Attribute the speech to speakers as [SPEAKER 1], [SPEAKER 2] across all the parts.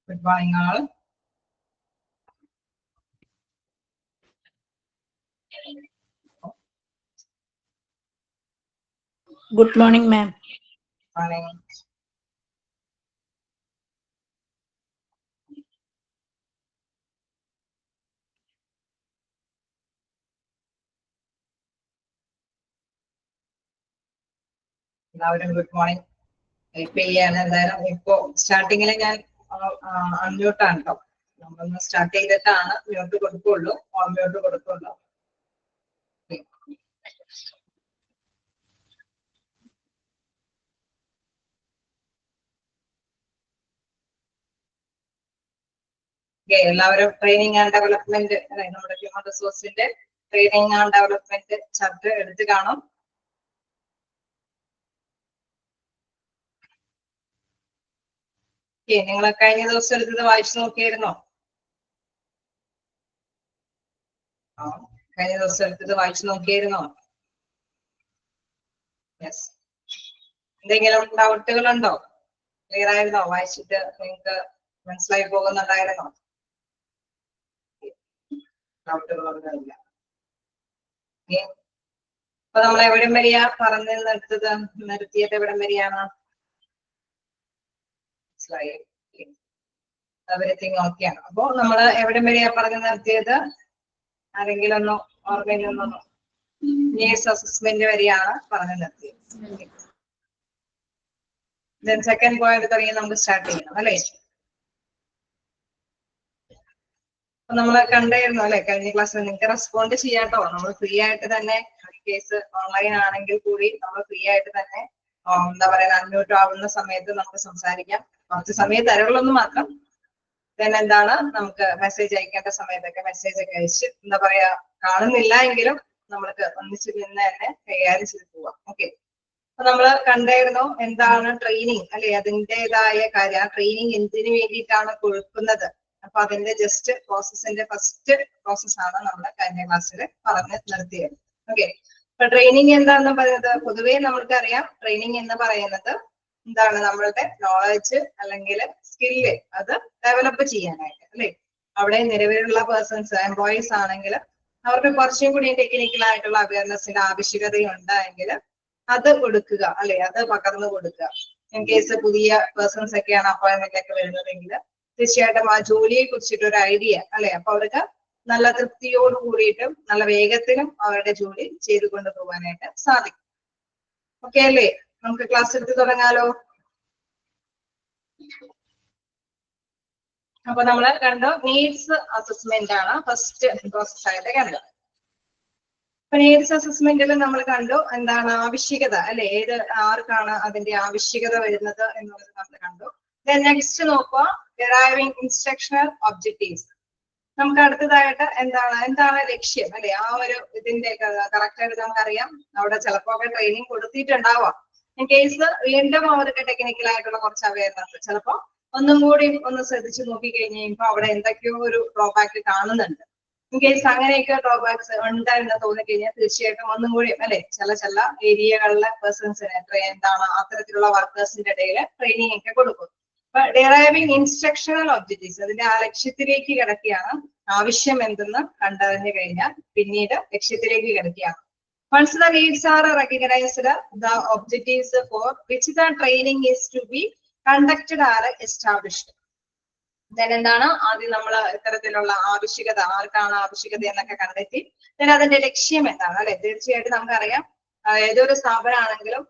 [SPEAKER 1] Good morning, all.
[SPEAKER 2] Good morning, ma'am.
[SPEAKER 1] Morning. എല്ലാവരും good morning. Wait ചെയ്യാണ്. എന്തായാലും ഇപ്പോ സ്റ്റാർട്ടിങ്ങിൽ ഞാൻ അൺമ്യൂട്ടാണ് കേട്ടോ. നമ്മളൊന്ന് സ്റ്റാർട്ട് ചെയ്തിട്ടാണ് മ്യൂട്ട് കൊടുക്കുള്ളൂ, ഓൺ മ്യൂട്ട് കൊടുക്കുള്ളൂ. എല്ലാവരും ട്രെയിനിങ് ആൻഡ് ഡെവലപ്മെന്റ്, നമ്മുടെ ഹ്യൂമൻ റിസോഴ്സിന്റെ ട്രെയിനിങ് ആൻഡ് ഡെവലപ്മെന്റ് ചാപ്റ്റർ എടുത്ത് കാണും. നിങ്ങൾ കഴിഞ്ഞ ദിവസം എടുത്തത് വായിച്ചു നോക്കിയായിരുന്നോ? കഴിഞ്ഞ ദിവസം എടുത്തത് വായിച്ചു നോക്കിയായിരുന്നോ? യെസ്. എന്തെങ്കിലും ഡൗട്ടുകൾ ഉണ്ടോ? ക്ലിയർ ആയിരുന്നോ? വായിച്ചിട്ട് നിങ്ങൾക്ക് മനസ്സിലായി പോകുന്നുണ്ടായിരുന്നോ? ഡൗട്ടുകളൊന്നുമില്ല. അപ്പൊ നമ്മൾ എവിടം വരെയാ പറഞ്ഞു നിർത്തിയത്? എവിടം വരെയാണ്? എവരിത്തിങ് ഓക്കെയാണ്. അപ്പൊ നമ്മള് എവിടം വരെയാ പറഞ്ഞു നിർത്തിയത്? ആരെങ്കിലും ഒന്ന് ഓർമ്മയിലൊന്നോ? നേഴ്സ് അസസ്മെന്റ് വരെയാണ് പറഞ്ഞു നിർത്തിയത്. ദെൻ സെക്കൻഡ് പോയിന്റ് തുടങ്ങി നമുക്ക് സ്റ്റാർട്ട് ചെയ്യണം അല്ലേ? അപ്പൊ നമ്മള് കണ്ടായിരുന്നു അല്ലെ കഴിഞ്ഞ ക്ലാസ്സിൽ. നിങ്ങൾക്ക് റെസ്പോണ്ട് ചെയ്യാട്ടോ. നമ്മൾ ഫ്രീ ആയിട്ട് തന്നെ, കേസ് ഓൺലൈൻ ആണെങ്കിൽ കൂടി നമ്മൾ ഫ്രീ ആയിട്ട് തന്നെ എന്താ പറയാ അൺമ്യൂട്ട് ആവുന്ന സമയത്ത് നമുക്ക് സംസാരിക്കാം. കുറച്ച് സമയം തരവുള്ളൊന്ന് മാത്രം. ദെൻ എന്താണ്, നമുക്ക് മെസ്സേജ് അയക്കേണ്ട സമയത്തൊക്കെ മെസ്സേജ് ഒക്കെ അയച്ച് എന്താ പറയാ കാണുന്നില്ല എങ്കിലും നമ്മൾക്ക് ഒന്നിച്ച് നിന്ന് തന്നെ കൈകാര്യം ചെയ്ത് പോവാം. ഓക്കെ. അപ്പൊ നമ്മള് കണ്ടായിരുന്നു എന്താണ് ട്രെയിനിങ് അല്ലെ, അതിൻ്റെതായ കാര്യം. ആ ട്രെയിനിങ് എന്തിനു വേണ്ടിയിട്ടാണ് കൊടുക്കുന്നത്? അപ്പൊ അതിന്റെ ജസ്റ്റ് പ്രോസസ്സിന്റെ ഫസ്റ്റ് പ്രോസസ്സാണ് നമ്മൾ കഴിഞ്ഞ ക്ലാസ്സിൽ പറഞ്ഞ് നിർത്തിയത്. ഓക്കെ. അപ്പൊ ട്രെയിനിങ് എന്താണെന്ന് പറയുന്നത്, പൊതുവേ നമ്മൾക്കറിയാം ട്രെയിനിങ് എന്ന് പറയുന്നത് എന്താണ്, നമ്മളുടെ നോളജ് അല്ലെങ്കിൽ സ്കില്ല് അത് ഡെവലപ്പ് ചെയ്യാനായിട്ട് അല്ലെ. അവിടെ നിലവിലുള്ള പേഴ്സൺസ്, എംപ്ലോയീസ് ആണെങ്കിൽ അവർക്ക് കുറച്ചും കൂടി ടെക്നിക്കൽ ആയിട്ടുള്ള അവയർനെസിന്റെ ആവശ്യകതയുണ്ടെങ്കിൽ അത് കൊടുക്കുക അല്ലെ, അത് പകർന്നു കൊടുക്കുക. ഇൻ കേസ് പുതിയ പേഴ്സൺസ് ഒക്കെയാണ് അപ്പോയിന്റ്മെന്റ് ഒക്കെ വരുന്നതെങ്കിൽ തീർച്ചയായിട്ടും ആ ജോലിയെ കുറിച്ചിട്ട് ഒരു ഐഡിയ അല്ലെ, അപ്പൊ അവർക്ക് നല്ല തൃപ്തിയോട് കൂടിയിട്ടും നല്ല വേഗത്തിലും അവരുടെ ജോലി ചെയ്തു കൊണ്ടുപോകാനായിട്ട് സാധിക്കും. ഓക്കെ അല്ലേ? നമുക്ക് ക്ലാസ് എടുത്ത് തുടങ്ങാലോ. അപ്പൊ നമ്മള് കണ്ടു നീഡ്സ് അസസ്മെന്റ് ആണ് ഫസ്റ്റ് പ്രോസസ് ആയിട്ട് കണ്ടത്. അപ്പൊ നീഡ്സ് അസസ്മെന്റിൽ നമ്മൾ കണ്ടു എന്താണ് ആവശ്യകത അല്ലെ, ആർക്കാണ് അതിന്റെ ആവശ്യകത വരുന്നത് എന്നുള്ളത് നമ്മൾ കണ്ടു. നെക്സ്റ്റ് നോക്കുക ഡിറൈവിംഗ് ഇൻസ്ട്രക്ഷണൽ ഒബ്ജക്റ്റീവ്സ്. നമുക്ക് അടുത്തതായിട്ട് എന്താണ് ലക്ഷ്യം അല്ലെ, ആ ഒരു ഇതിന്റെ കറക്റ്റ് ആയിട്ട് നമുക്കറിയാം. അവിടെ ചിലപ്പോ ഒക്കെ ട്രെയിനിങ് കൊടുത്തിട്ടുണ്ടാവാം. ഇൻ കേസ് വീണ്ടും അവർക്ക് ടെക്നിക്കൽ ആയിട്ടുള്ള കുറച്ച് അവയർനെസ് ചിലപ്പോ ഒന്നും കൂടി ഒന്ന് ശ്രദ്ധിച്ചു നോക്കി കഴിഞ്ഞ് കഴിയുമ്പോൾ അവിടെ എന്തൊക്കെയോ ഒരു ഡ്രോബാക്ക് കാണുന്നുണ്ട്. ഇൻ കേസ് അങ്ങനെയൊക്കെ ഡ്രോബാക്സ് ഉണ്ട് എന്ന് തോന്നിക്കഴിഞ്ഞാൽ തീർച്ചയായിട്ടും ഒന്നും കൂടി അല്ലെ ചില ഏരിയകളിലെ പേഴ്സൺസിന് എന്താണ് അത്തരത്തിലുള്ള വർക്കേഴ്സിന്റെ ഇടയിൽ ട്രെയിനിങ് ഒക്കെ കൊടുക്കും. അപ്പൊ ഡിറൈവിംഗ് ഇൻസ്ട്രക്ഷണൽ ഒബ്ജക്റ്റീവ്സ്, അതിന്റെ ആ ലക്ഷ്യത്തിലേക്ക് കിടക്കുകയാണ്. ആവശ്യം എന്തെന്ന് കണ്ടറിഞ്ഞു കഴിഞ്ഞാൽ പിന്നീട് ലക്ഷ്യത്തിലേക്ക് കിടക്കുകയാണ്. Once the needs are recognized, the objectives for which the training is to be conducted are established. Then എന്താണ് ആദ്യം നമ്മൾ ഇത്തരത്തിലുള്ള ആവശ്യകത, ആർക്കാണ് ആവശ്യകത എന്നൊക്കെ കണ്ടെത്തി then അതിന്റെ ലക്ഷ്യം എന്താണ് അല്ലെ. തീർച്ചയായിട്ടും നമുക്കറിയാം ഏതൊരു സ്ഥാപനമാണെങ്കിലും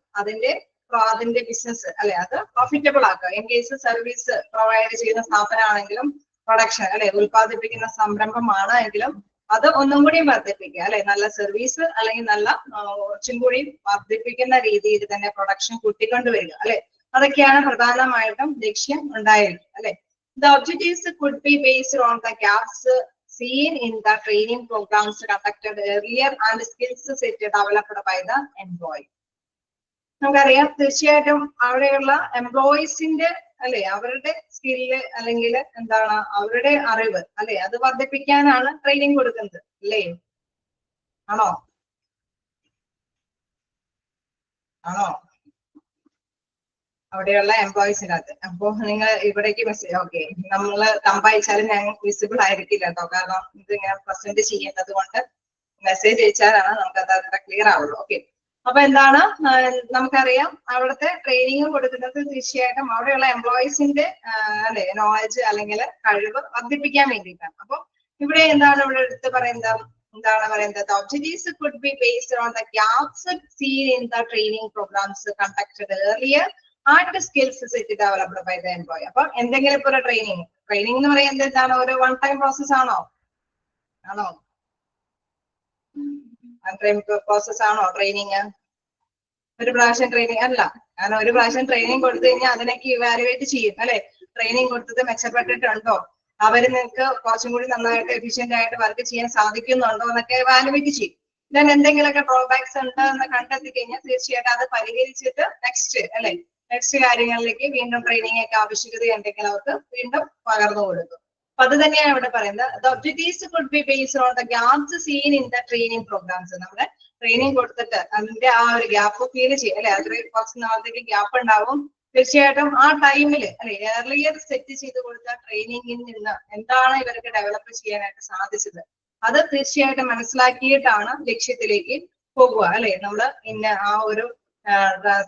[SPEAKER 1] അതിന്റെ ബിസിനസ് അല്ലെ അത് പ്രോഫിറ്റബിൾ ആക്കുക. ഇൻ കേസ് സർവീസ് പ്രൊവൈഡ് ചെയ്യുന്ന സ്ഥാപനമാണെങ്കിലും പ്രൊഡക്ഷൻ അല്ലെ ഉൽപ്പാദിപ്പിക്കുന്ന സംരംഭമാണ് എങ്കിലും അത് ഒന്നും കൂടി വർദ്ധിപ്പിക്കുക അല്ലെ, നല്ല സർവീസ് അല്ലെങ്കിൽ നല്ല കുറച്ചും കൂടി വർദ്ധിപ്പിക്കുന്ന രീതിയിൽ തന്നെ പ്രൊഡക്ഷൻ കൂട്ടിക്കൊണ്ടുവരിക അല്ലെ. അതൊക്കെയാണ് പ്രധാനമായിട്ടും ലക്ഷ്യം ഉണ്ടായിരിക്കും അല്ലെ. The objectives could be based on the gaps seen in the training programs conducted earlier and skills set developed by the employee. നമുക്കറിയാം തീർച്ചയായിട്ടും അവിടെയുള്ള എംപ്ലോയീസിന്റെ അല്ലെ അവരുടെ സ്കില്ല് അല്ലെങ്കിൽ എന്താണ് അവരുടെ അറിവ് അല്ലെ അത് വർദ്ധിപ്പിക്കാനാണ് ട്രെയിനിങ് കൊടുക്കുന്നത് അല്ലേ. ആണോ? അവിടെയുള്ള എംപ്ലോയീസിനകത്ത്. അപ്പൊ നിങ്ങൾ ഇവിടേക്ക് മെസ്സേജ് ഓക്കെ നമ്മൾ തമ്പയച്ചാലും ഞാൻ വിസിബിൾ ആയിരിക്കില്ല കേട്ടോ, കാരണം ഇത് ഞാൻ പ്രസന്റ് ചെയ്യേണ്ടത് കൊണ്ട് മെസ്സേജ് അയച്ചാലാണ് നമുക്കത് അത്ര ക്ലിയർ ആവുള്ളൂ. ഓക്കെ, അപ്പൊ എന്താണ് നമുക്കറിയാം അവിടുത്തെ ട്രെയിനിങ് കൊടുക്കുന്നത് തീർച്ചയായിട്ടും അവിടെയുള്ള എംപ്ലോയീസിന്റെ അല്ലെ നോളജ് അല്ലെങ്കിൽ കഴിവ് വർദ്ധിപ്പിക്കാൻ വേണ്ടിയിട്ടാണ്. അപ്പൊ ഇവിടെ എന്താണ് ഇവിടെ എടുത്ത് പറയുന്നത്, എന്താണ് പറയുന്നത്, objectives could be based on the gaps seen in the training programs conducted earlier and skills set developed by the employee. അപ്പൊ എന്തെങ്കിലും ഇപ്പൊ ഒരു ട്രെയിനിങ് എന്ന് പറയുന്നത് എന്താണ്, ഒരു വൺ ടൈം പ്രോസസ് ആണോ? പ്രോസസ് ആണോ ട്രെയിനിങ്? ഒരു പ്രാവശ്യം ട്രെയിനിങ് അല്ല, കാരണം ഒരു പ്രാവശ്യം ട്രെയിനിങ് കൊടുത്തു കഴിഞ്ഞാൽ അതിനൊക്കെ ഇവാലുവേറ്റ് ചെയ്യും അല്ലെ. ട്രെയിനിങ് കൊടുത്തത് മെച്ചപ്പെട്ടിട്ടുണ്ടോ, അവര് നിങ്ങൾക്ക് കുറച്ചും കൂടി നന്നായിട്ട് എഫിഷ്യന്റ് ആയിട്ട് വർക്ക് ചെയ്യാൻ സാധിക്കുന്നുണ്ടോ എന്നൊക്കെ ഇവാലുവേറ്റ് ചെയ്യും. ദെൻ എന്തെങ്കിലുമൊക്കെ ഡ്രോബാക്സ് ഉണ്ട് എന്ന് കണ്ടെത്തി കഴിഞ്ഞാൽ തീർച്ചയായിട്ടും അത് പരിഹരിച്ചിട്ട് നെക്സ്റ്റ് കാര്യങ്ങളിലേക്ക് വീണ്ടും ട്രെയിനിങ് ഒക്കെ ആവശ്യകത ഉണ്ടെങ്കിൽ അവർക്ക് വീണ്ടും പകർന്നു കൊടുക്കും. അപ്പൊ അത് തന്നെയാണ് ഇവിടെ പറയുന്നത്. The objectives could be based on the gaps seen in the training programs. നമ്മുടെ ട്രെയിനിങ് കൊടുത്തിട്ട് അതിന്റെ ആ ഒരു ഗ്യാപ്പ് ഫീൽ ചെയ്യും അല്ലെ, അത്രയും കുറച്ച് നാളത്തേക്ക് ഗ്യാപ്പ് ഉണ്ടാവും. തീർച്ചയായിട്ടും ആ ടൈമില് അല്ലെ ഏർലിയർ സെറ്റ് ചെയ്ത് കൊടുത്ത ട്രെയിനിങ്ങിൽ നിന്ന് എന്താണ് ഇവർക്ക് ഡെവലപ്പ് ചെയ്യാനായിട്ട് സാധിച്ചത്, അത് തീർച്ചയായിട്ടും മനസ്സിലാക്കിയിട്ടാണ് ലക്ഷ്യത്തിലേക്ക് പോകുക അല്ലെ. നമ്മള് ഇന്ന ആ ഒരു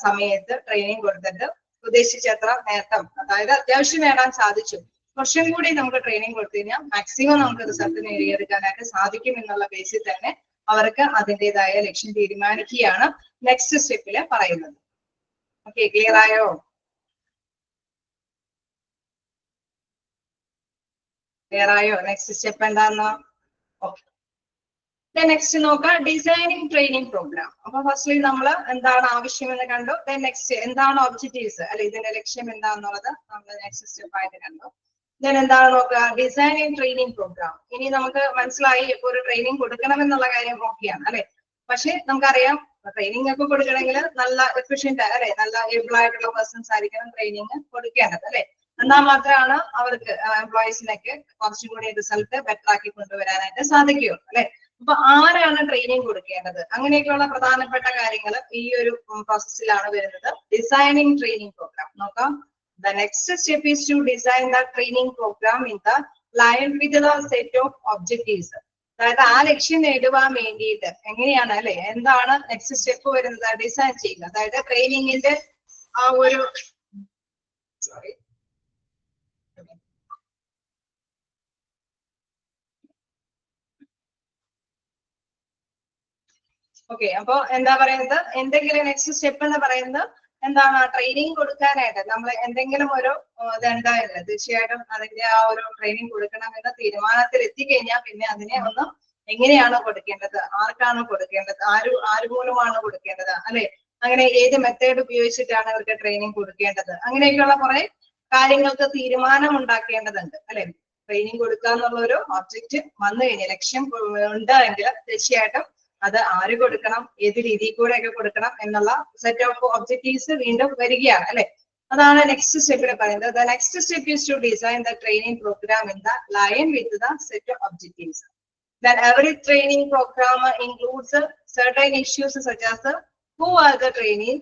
[SPEAKER 1] സമയത്ത് ട്രെയിനിങ് കൊടുത്തിട്ട് ഉദ്ദേശിച്ചത്ര നേട്ടം, അതായത് അത്യാവശ്യം നേടാൻ സാധിച്ചു, കുറച്ചും കൂടി നമുക്ക് ട്രെയിനിങ് കൊടുത്തു കഴിഞ്ഞാൽ മാക്സിമം നമുക്ക് റിസൾട്ട് നേടിയെടുക്കാനായിട്ട് സാധിക്കും എന്നുള്ള ബേസിൽ തന്നെ അവർക്ക് അതിൻ്റെതായ ലക്ഷ്യം തീരുമാനിക്കുകയാണ് നെക്സ്റ്റ് സ്റ്റെപ്പില് പറയുന്നത്. ഓക്കെ, ക്ലിയർ ആയോ? നെക്സ്റ്റ് സ്റ്റെപ്പ് എന്താന്ന്? ഓക്കെ, നെക്സ്റ്റ് നോക്കാം, ഡിസൈനിങ് ട്രെയിനിങ് പ്രോഗ്രാം. അപ്പൊ ഫസ്റ്റ്ലി നമ്മൾ എന്താണ് ആവശ്യമെന്ന് കണ്ടു. നെക്സ്റ്റ് എന്താണ് ഒബ്ജക്റ്റീവ്സ് അല്ലെ, ഇതിന്റെ ലക്ഷ്യം എന്താണെന്നുള്ളത് നമ്മൾ നെക്സ്റ്റ് സ്റ്റെപ്പ് ആയിട്ട് കണ്ടു. എന്താണ് നോക്കുക, ഡിസൈനിങ് ട്രെയിനിങ് പ്രോഗ്രാം. ഇനി നമുക്ക് മനസ്സിലായി ഇപ്പൊ ഒരു ട്രെയിനിങ് കൊടുക്കണം എന്നുള്ള കാര്യം ഓക്കെയാണ് അല്ലെ. പക്ഷെ നമുക്കറിയാം ട്രെയിനിങ് ഒക്കെ കൊടുക്കണമെങ്കിൽ നല്ല എഫിഷ്യന്റ് അല്ലെ, നല്ല ഏബിൾ ആയിട്ടുള്ള പേഴ്സൺസ് ആയിരിക്കണം ട്രെയിനിങ് കൊടുക്കേണ്ടത് അല്ലെ. എന്നാൽ മാത്രമാണ് അവർക്ക് എംപ്ലോയീസിനൊക്കെ കുറച്ചും കൂടി റിസൾട്ട് ബെറ്റർ ആക്കി കൊണ്ടുവരാനായിട്ട് സാധിക്കുകയുള്ളൂ അല്ലെ. അപ്പൊ ആരാണ് ട്രെയിനിങ് കൊടുക്കേണ്ടത്, അങ്ങനെയൊക്കെയുള്ള പ്രധാനപ്പെട്ട കാര്യങ്ങൾ ഈ ഒരു പ്രോസസ്സിലാണ് വരുന്നത്. ഡിസൈനിങ് ട്രെയിനിങ് പ്രോഗ്രാം നോക്കാം. The next step is to design the training program in the line with the set of objectives. അതായത് ആ ലക്ഷ്യം നേടുവാൻ വേണ്ടിയിട്ട് എങ്ങനെയാണ് അല്ലെ, എന്താണ് നെക്സ്റ്റ് സ്റ്റെപ്പ് വരുന്നത്, ഡിസൈൻ ചെയ്യുക. അതായത് ട്രെയിനിങ്ങിന്റെ ആ ഒരു ഓക്കെ, അപ്പൊ എന്താ പറയുന്നത്, എന്തെങ്കിലും നെക്സ്റ്റ് സ്റ്റെപ്പ് എന്ന് പറയുന്നത് എന്താണ്, ട്രെയിനിങ് കൊടുക്കാനായിട്ട് നമ്മൾ എന്തെങ്കിലും ഒരു ഇതുണ്ടായില്ല, തീർച്ചയായിട്ടും അതിന്റെ ആ ഒരു ട്രെയിനിങ് കൊടുക്കണമെന്ന തീരുമാനത്തിൽ എത്തിക്കഴിഞ്ഞാൽ പിന്നെ അതിനെ ഒന്ന് എങ്ങനെയാണ് കൊടുക്കേണ്ടത്, ആർക്കാണ് കൊടുക്കേണ്ടത്, ആര് മൂലമാണ് കൊടുക്കേണ്ടത് അല്ലെ, അങ്ങനെ ഏത് മെത്തേഡ് ഉപയോഗിച്ചിട്ടാണ് അവർക്ക് ട്രെയിനിങ് കൊടുക്കേണ്ടത്, അങ്ങനെയൊക്കെയുള്ള കുറെ കാര്യങ്ങൾക്ക് തീരുമാനം ഉണ്ടാക്കേണ്ടതുണ്ട് അല്ലെ. ട്രെയിനിങ് കൊടുക്കുക എന്നുള്ള ഒരു ഒബ്ജക്റ്റ് വന്നു കഴിഞ്ഞാൽ, ലക്ഷ്യം ഉണ്ട് എങ്കിൽ തീർച്ചയായിട്ടും അത് ആര് കൊടുക്കണം, ഏത് രീതിയിൽ കൂടെ ഒക്കെ കൊടുക്കണം എന്നുള്ള സെറ്റ് ഓഫ് ഒബ്ജക്റ്റീവ്സ് വീണ്ടും വരികയാണ് അല്ലെ. അതാണ് നെക്സ്റ്റ് സ്റ്റെപ്പിൽ പറയുന്നത്. The next step is to design the training program in the line with the set of objectives. Then every training program includes certain issues such as who are the trainees,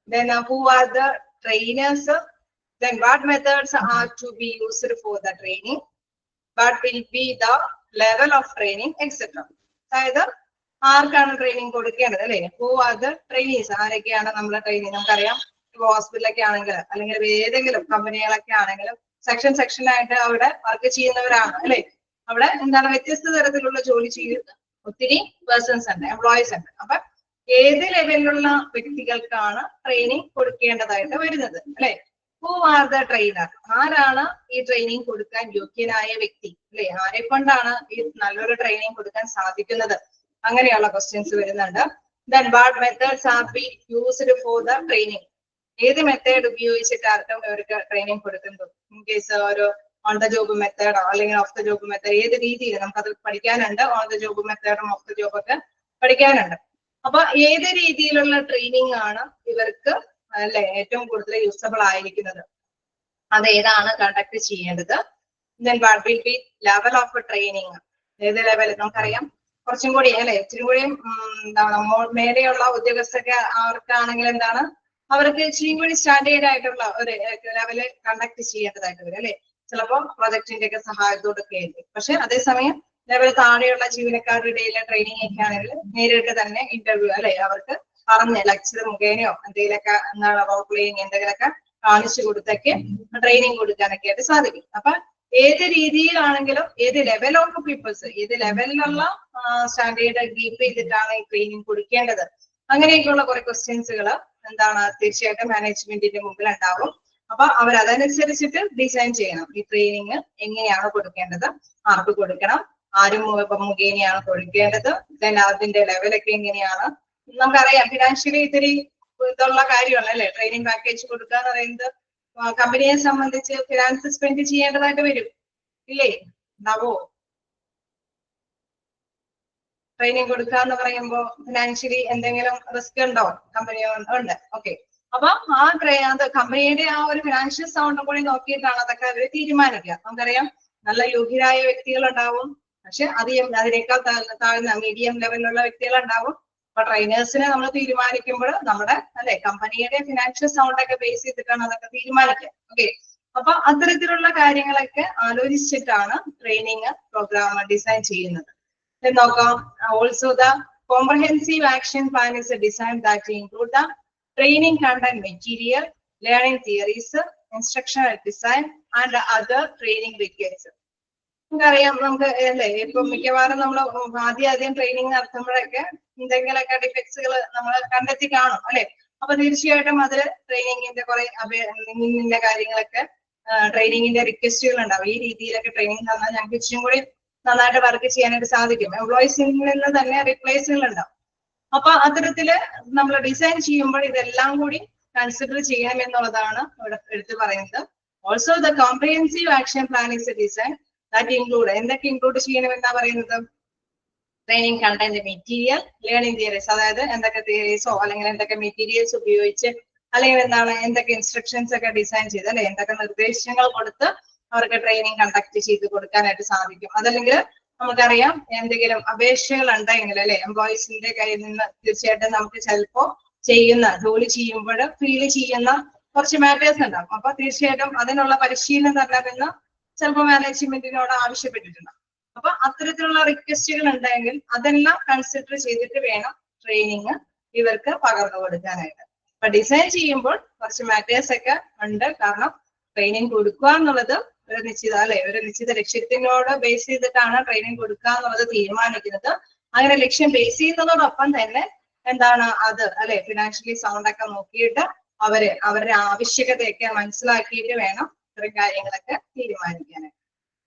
[SPEAKER 1] then who are the trainers, then what methods are to be used for the training, what will be the level of training, etc. അതായത് ആർക്കാണ് training കൊടുക്കേണ്ടത് അല്ലെ, who are the trainees, ആരൊക്കെയാണ് നമ്മളെ training. നമുക്കറിയാം ഹോസ്പിറ്റലൊക്കെ ആണെങ്കിൽ അല്ലെങ്കിൽ ഏതെങ്കിലും കമ്പനികളൊക്കെ ആണെങ്കിലും സെക്ഷൻ ആയിട്ട് അവിടെ വർക്ക് ചെയ്യുന്നവരാണ് അല്ലെ. അവിടെ എന്താണ് വ്യത്യസ്ത തരത്തിലുള്ള ജോലി ചെയ്യുന്ന ഒത്തിരി പേഴ്സൺസ് ഉണ്ട്, എംപ്ലോയീസ് ഉണ്ട്. അപ്പൊ ഏത് ലെവലിലുള്ള വ്യക്തികൾക്കാണ് ട്രെയിനിങ് കൊടുക്കേണ്ടതായിട്ട് വരുന്നത് അല്ലെ. ഹൂ ആർ ദ ട്രെയിനർ, ആരാണ് ഈ ട്രെയിനിങ് കൊടുക്കാൻ യോഗ്യനായ വ്യക്തി അല്ലെ, ആരെ കൊണ്ടാണ് ഈ നല്ലൊരു ട്രെയിനിങ് കൊടുക്കാൻ സാധിക്കുന്നത്, അങ്ങനെയുള്ള ക്വസ്റ്റ്യൻസ് വരുന്നുണ്ട്. Then what methods are be used for the training, ഏത് മെത്തേഡ് ഉപയോഗിച്ചിട്ടാണ് ഇവർക്ക് ട്രെയിനിങ് കൊടുക്കുന്നത്. ഇൻ കേസ് ഒരു ഓൺ ദ ജോബ് മെത്തേഡോ അല്ലെങ്കിൽ ഓഫ് ദ ജോബ് മെത്തേഡ്, ഏത് രീതിയിൽ നമുക്കത് പഠിക്കാനുണ്ട്. ഓൺ ദ ജോബ് മെത്തേഡും ഓഫ് ദ ജോബ് ഒക്കെ പഠിക്കാനുണ്ട്. അപ്പൊ ഏത് രീതിയിലുള്ള ട്രെയിനിങ് ആണ് ഇവർക്ക് അല്ലെ ഏറ്റവും കൂടുതൽ യൂസബിൾ ആയിരിക്കുന്നത്, അത് ഏതാണ് കണ്ടക്ട് ചെയ്യേണ്ടത്. Then what will be level of training, ഏത് ലെവൽ നമുക്കറിയാം കുറച്ചും കൂടി അല്ലെ ഇച്ചിരി കൂടിയും എന്താണ് മേലെയുള്ള ഉദ്യോഗസ്ഥർക്ക് അവർക്കാണെങ്കിൽ എന്താണ് അവർക്ക് ഇച്ചിരി കൂടി സ്റ്റാൻഡേർഡ് ആയിട്ടുള്ള ഒരു ലെവല് കണ്ടക്ട് ചെയ്യേണ്ടതായിട്ട് വരും അല്ലെ. ചിലപ്പോൾ പ്രൊജക്ടിന്റെ ഒക്കെ സഹായത്തോടൊക്കെ ആയിരിക്കും. പക്ഷെ അതേസമയം ലെവൽ താഴെയുള്ള ജീവനക്കാരുടെ ഇടയിലെ ട്രെയിനിങ് ഒക്കെ ആണെങ്കിൽ നേരിട്ട് തന്നെ ഇന്റർവ്യൂ അല്ലെ അവർക്ക് പറഞ്ഞ് ലെക്ചർ മുഖേനയോ എന്തെങ്കിലുമൊക്കെ എന്താണ് റോൾ പ്ലേയിങ് എന്തെങ്കിലുമൊക്കെ കാണിച്ചു കൊടുത്തൊക്കെ ട്രെയിനിങ് കൊടുക്കാനൊക്കെ ആയിട്ട് സാധിക്കും. അപ്പൊ ഏത് രീതിയിലാണെങ്കിലും ഏത് ലെവൽ ഓഫ് പീപ്പിൾസ് ഏത് ലെവലിലുള്ള സ്റ്റാൻഡേർഡ് കീപ്പ് ചെയ്തിട്ടാണ് ഈ ട്രെയിനിങ് കൊടുക്കേണ്ടത്, അങ്ങനെയൊക്കെയുള്ള കുറെ ക്വസ്റ്റ്യൻസുകൾ എന്താണ് തീർച്ചയായിട്ടും മാനേജ്മെന്റിന്റെ മുമ്പിൽ ഉണ്ടാവും. അപ്പൊ അവർ അതനുസരിച്ചിട്ട് ഡിസൈൻ ചെയ്യണം ഈ ട്രെയിനിങ് എങ്ങനെയാണ് കൊടുക്കേണ്ടത്, ആർക്ക് കൊടുക്കണം, ആരും മുഖേനയാണ് കൊടുക്കേണ്ടത്, ദെൻ അതിന്റെ ലെവലൊക്കെ എങ്ങനെയാണ്. നമുക്കറിയാം ഫിനാൻഷ്യലി ഇത്തിരി ഇതുള്ള കാര്യമാണ് അല്ലെ ട്രെയിനിങ് പാക്കേജ് കൊടുക്കുക എന്ന് പറയുന്നത്. കമ്പനിയെ സംബന്ധിച്ച് ഫിനാൻസ് സ്പെൻഡ് ചെയ്യേണ്ടതായിട്ട് വരും ഇല്ലേ, ഉണ്ടാവോ? ട്രെയിനിങ് കൊടുക്കുക എന്ന് പറയുമ്പോൾ ഫിനാൻഷ്യലി എന്തെങ്കിലും റിസ്ക് ഉണ്ടോ കമ്പനി? ഉണ്ട്. ഓക്കെ. അപ്പൊ അത് കമ്പനിയുടെ ആ ഒരു ഫിനാൻഷ്യൽ സൗണ്ടും കൂടി നോക്കിയിട്ടാണ് അതൊക്കെ അവർ തീരുമാനിക്കുക. നമുക്കറിയാം നല്ല യോഗ്യരായ വ്യക്തികൾ ഉണ്ടാവും, പക്ഷെ അതിനേക്കാൾ താഴ്ന്ന മീഡിയം ലെവലിലുള്ള വ്യക്തികൾ ഉണ്ടാവും. അപ്പൊ ട്രെയിനേഴ്സിനെ നമ്മൾ തീരുമാനിക്കുമ്പോൾ നമ്മുടെ അല്ലെ കമ്പനിയുടെ ഫിനാൻഷ്യൽ സൗണ്ട് ഒക്കെ ബേസ് ചെയ്തിട്ടാണ് അതൊക്കെ തീരുമാനിക്കുക. ഓക്കെ. അപ്പൊ അത്തരത്തിലുള്ള കാര്യങ്ങളൊക്കെ ആലോചിച്ചിട്ടാണ് ട്രെയിനിങ് പ്രോഗ്രാം ഡിസൈൻ ചെയ്യുന്നത്. നോക്കാം. Also the comprehensive action plan is A design that include the training content material, learning theories, instructional design and other training requirements. നമുക്കറിയാം നമുക്ക് അല്ലേ ഇപ്പൊ മിക്കവാറും നമ്മൾ ആദ്യം ട്രെയിനിങ് നടത്തുമ്പോഴൊക്കെ എന്തെങ്കിലുമൊക്കെ ഡിഫക്ട്സുകൾ നമ്മൾ കണ്ടെത്തി കാണും അല്ലെ. അപ്പൊ തീർച്ചയായിട്ടും അതിൽ ട്രെയിനിങ്ങിന്റെ കുറെ ഇന്ന കാര്യങ്ങളൊക്കെ ട്രെയിനിങ്ങിന്റെ റിക്വസ്റ്റുകൾ ഉണ്ടാവും. ഈ രീതിയിലൊക്കെ ട്രെയിനിങ് തന്നാൽ ഞങ്ങൾക്ക് ഇച്ചിരി കൂടി നന്നായിട്ട് വർക്ക് ചെയ്യാനായിട്ട് സാധിക്കും. എംപ്ലോയീസിൽ നിന്ന് തന്നെ റീപ്ലേസുകൾ ഉണ്ടാവും. അപ്പൊ അത്തരത്തില് നമ്മൾ ഡിസൈൻ ചെയ്യുമ്പോൾ ഇതെല്ലാം കൂടി കൺസിഡർ ചെയ്യണം എന്നുള്ളതാണ് ഇവിടെ എടുത്തു പറയുന്നത്. Also the comprehensive action plan is A design that include എന്തൊക്കെ ഇൻക്ലൂഡ് ചെയ്യണമെന്നാ പറയുന്നത്? Training content material, learning theories, അതായത് എന്തൊക്കെ തിയറീസോ അല്ലെങ്കിൽ എന്തൊക്കെ മെറ്റീരിയൽസ് ഉപയോഗിച്ച് അല്ലെങ്കിൽ എന്താണ് എന്തൊക്കെ ഇൻസ്ട്രക്ഷൻസ് ഒക്കെ ഡിസൈൻ ചെയ്ത് അല്ലെ എന്തൊക്കെ നിർദ്ദേശങ്ങൾ കൊടുത്ത് അവർക്ക് ട്രെയിനിങ് കണ്ടക്ട് ചെയ്ത് കൊടുക്കാനായിട്ട് സാധിക്കും. അതല്ലെങ്കിൽ നമുക്കറിയാം എന്തെങ്കിലും അപേക്ഷകൾ ഉണ്ടെങ്കിൽ അല്ലെ എംപ്ലോയീസിന്റെ കയ്യിൽ നിന്ന് തീർച്ചയായിട്ടും നമുക്ക് ചിലപ്പോ ജോലി ചെയ്യുമ്പോൾ ഫീൽ ചെയ്യുന്ന കുറച്ച് മാറ്റേഴ്സ് ഉണ്ടാവും. അപ്പൊ തീർച്ചയായിട്ടും അതിനുള്ള പരിശീലനം തരണമെന്ന് ചിലപ്പോൾ മാനേജ്മെന്റിനോട് ആവശ്യപ്പെട്ടിട്ടുണ്ടാവും. അപ്പൊ അത്തരത്തിലുള്ള റിക്വസ്റ്റുകൾ ഉണ്ടെങ്കിൽ അതെല്ലാം കൺസിഡർ ചെയ്തിട്ട് വേണം ട്രെയിനിങ് ഇവർക്ക് പകർന്നു കൊടുക്കാനായിട്ട്. അപ്പൊ ഡിസൈൻ ചെയ്യുമ്പോൾ കുറച്ച് മാറ്റേഴ്സ് ഒക്കെ ഉണ്ട്. കാരണം ട്രെയിനിങ് കൊടുക്കുക എന്നുള്ളത് ഒരു നിശ്ചിത ലക്ഷ്യത്തിനോട് ബേസ് ചെയ്തിട്ടാണ് ട്രെയിനിങ് കൊടുക്കുക എന്നുള്ളത് തീരുമാനിക്കുന്നത്. അങ്ങനെ ലക്ഷ്യം ബേസ് ചെയ്യുന്നതോടൊപ്പം തന്നെ എന്താണ് അത് അല്ലെ ഫിനാൻഷ്യലി സൗണ്ട് ഒക്കെ നോക്കിയിട്ട് അവരുടെ ആവശ്യകതയൊക്കെ മനസ്സിലാക്കിയിട്ട് വേണം ഇത്തരം കാര്യങ്ങളൊക്കെ തീരുമാനിക്കാനായിട്ട്.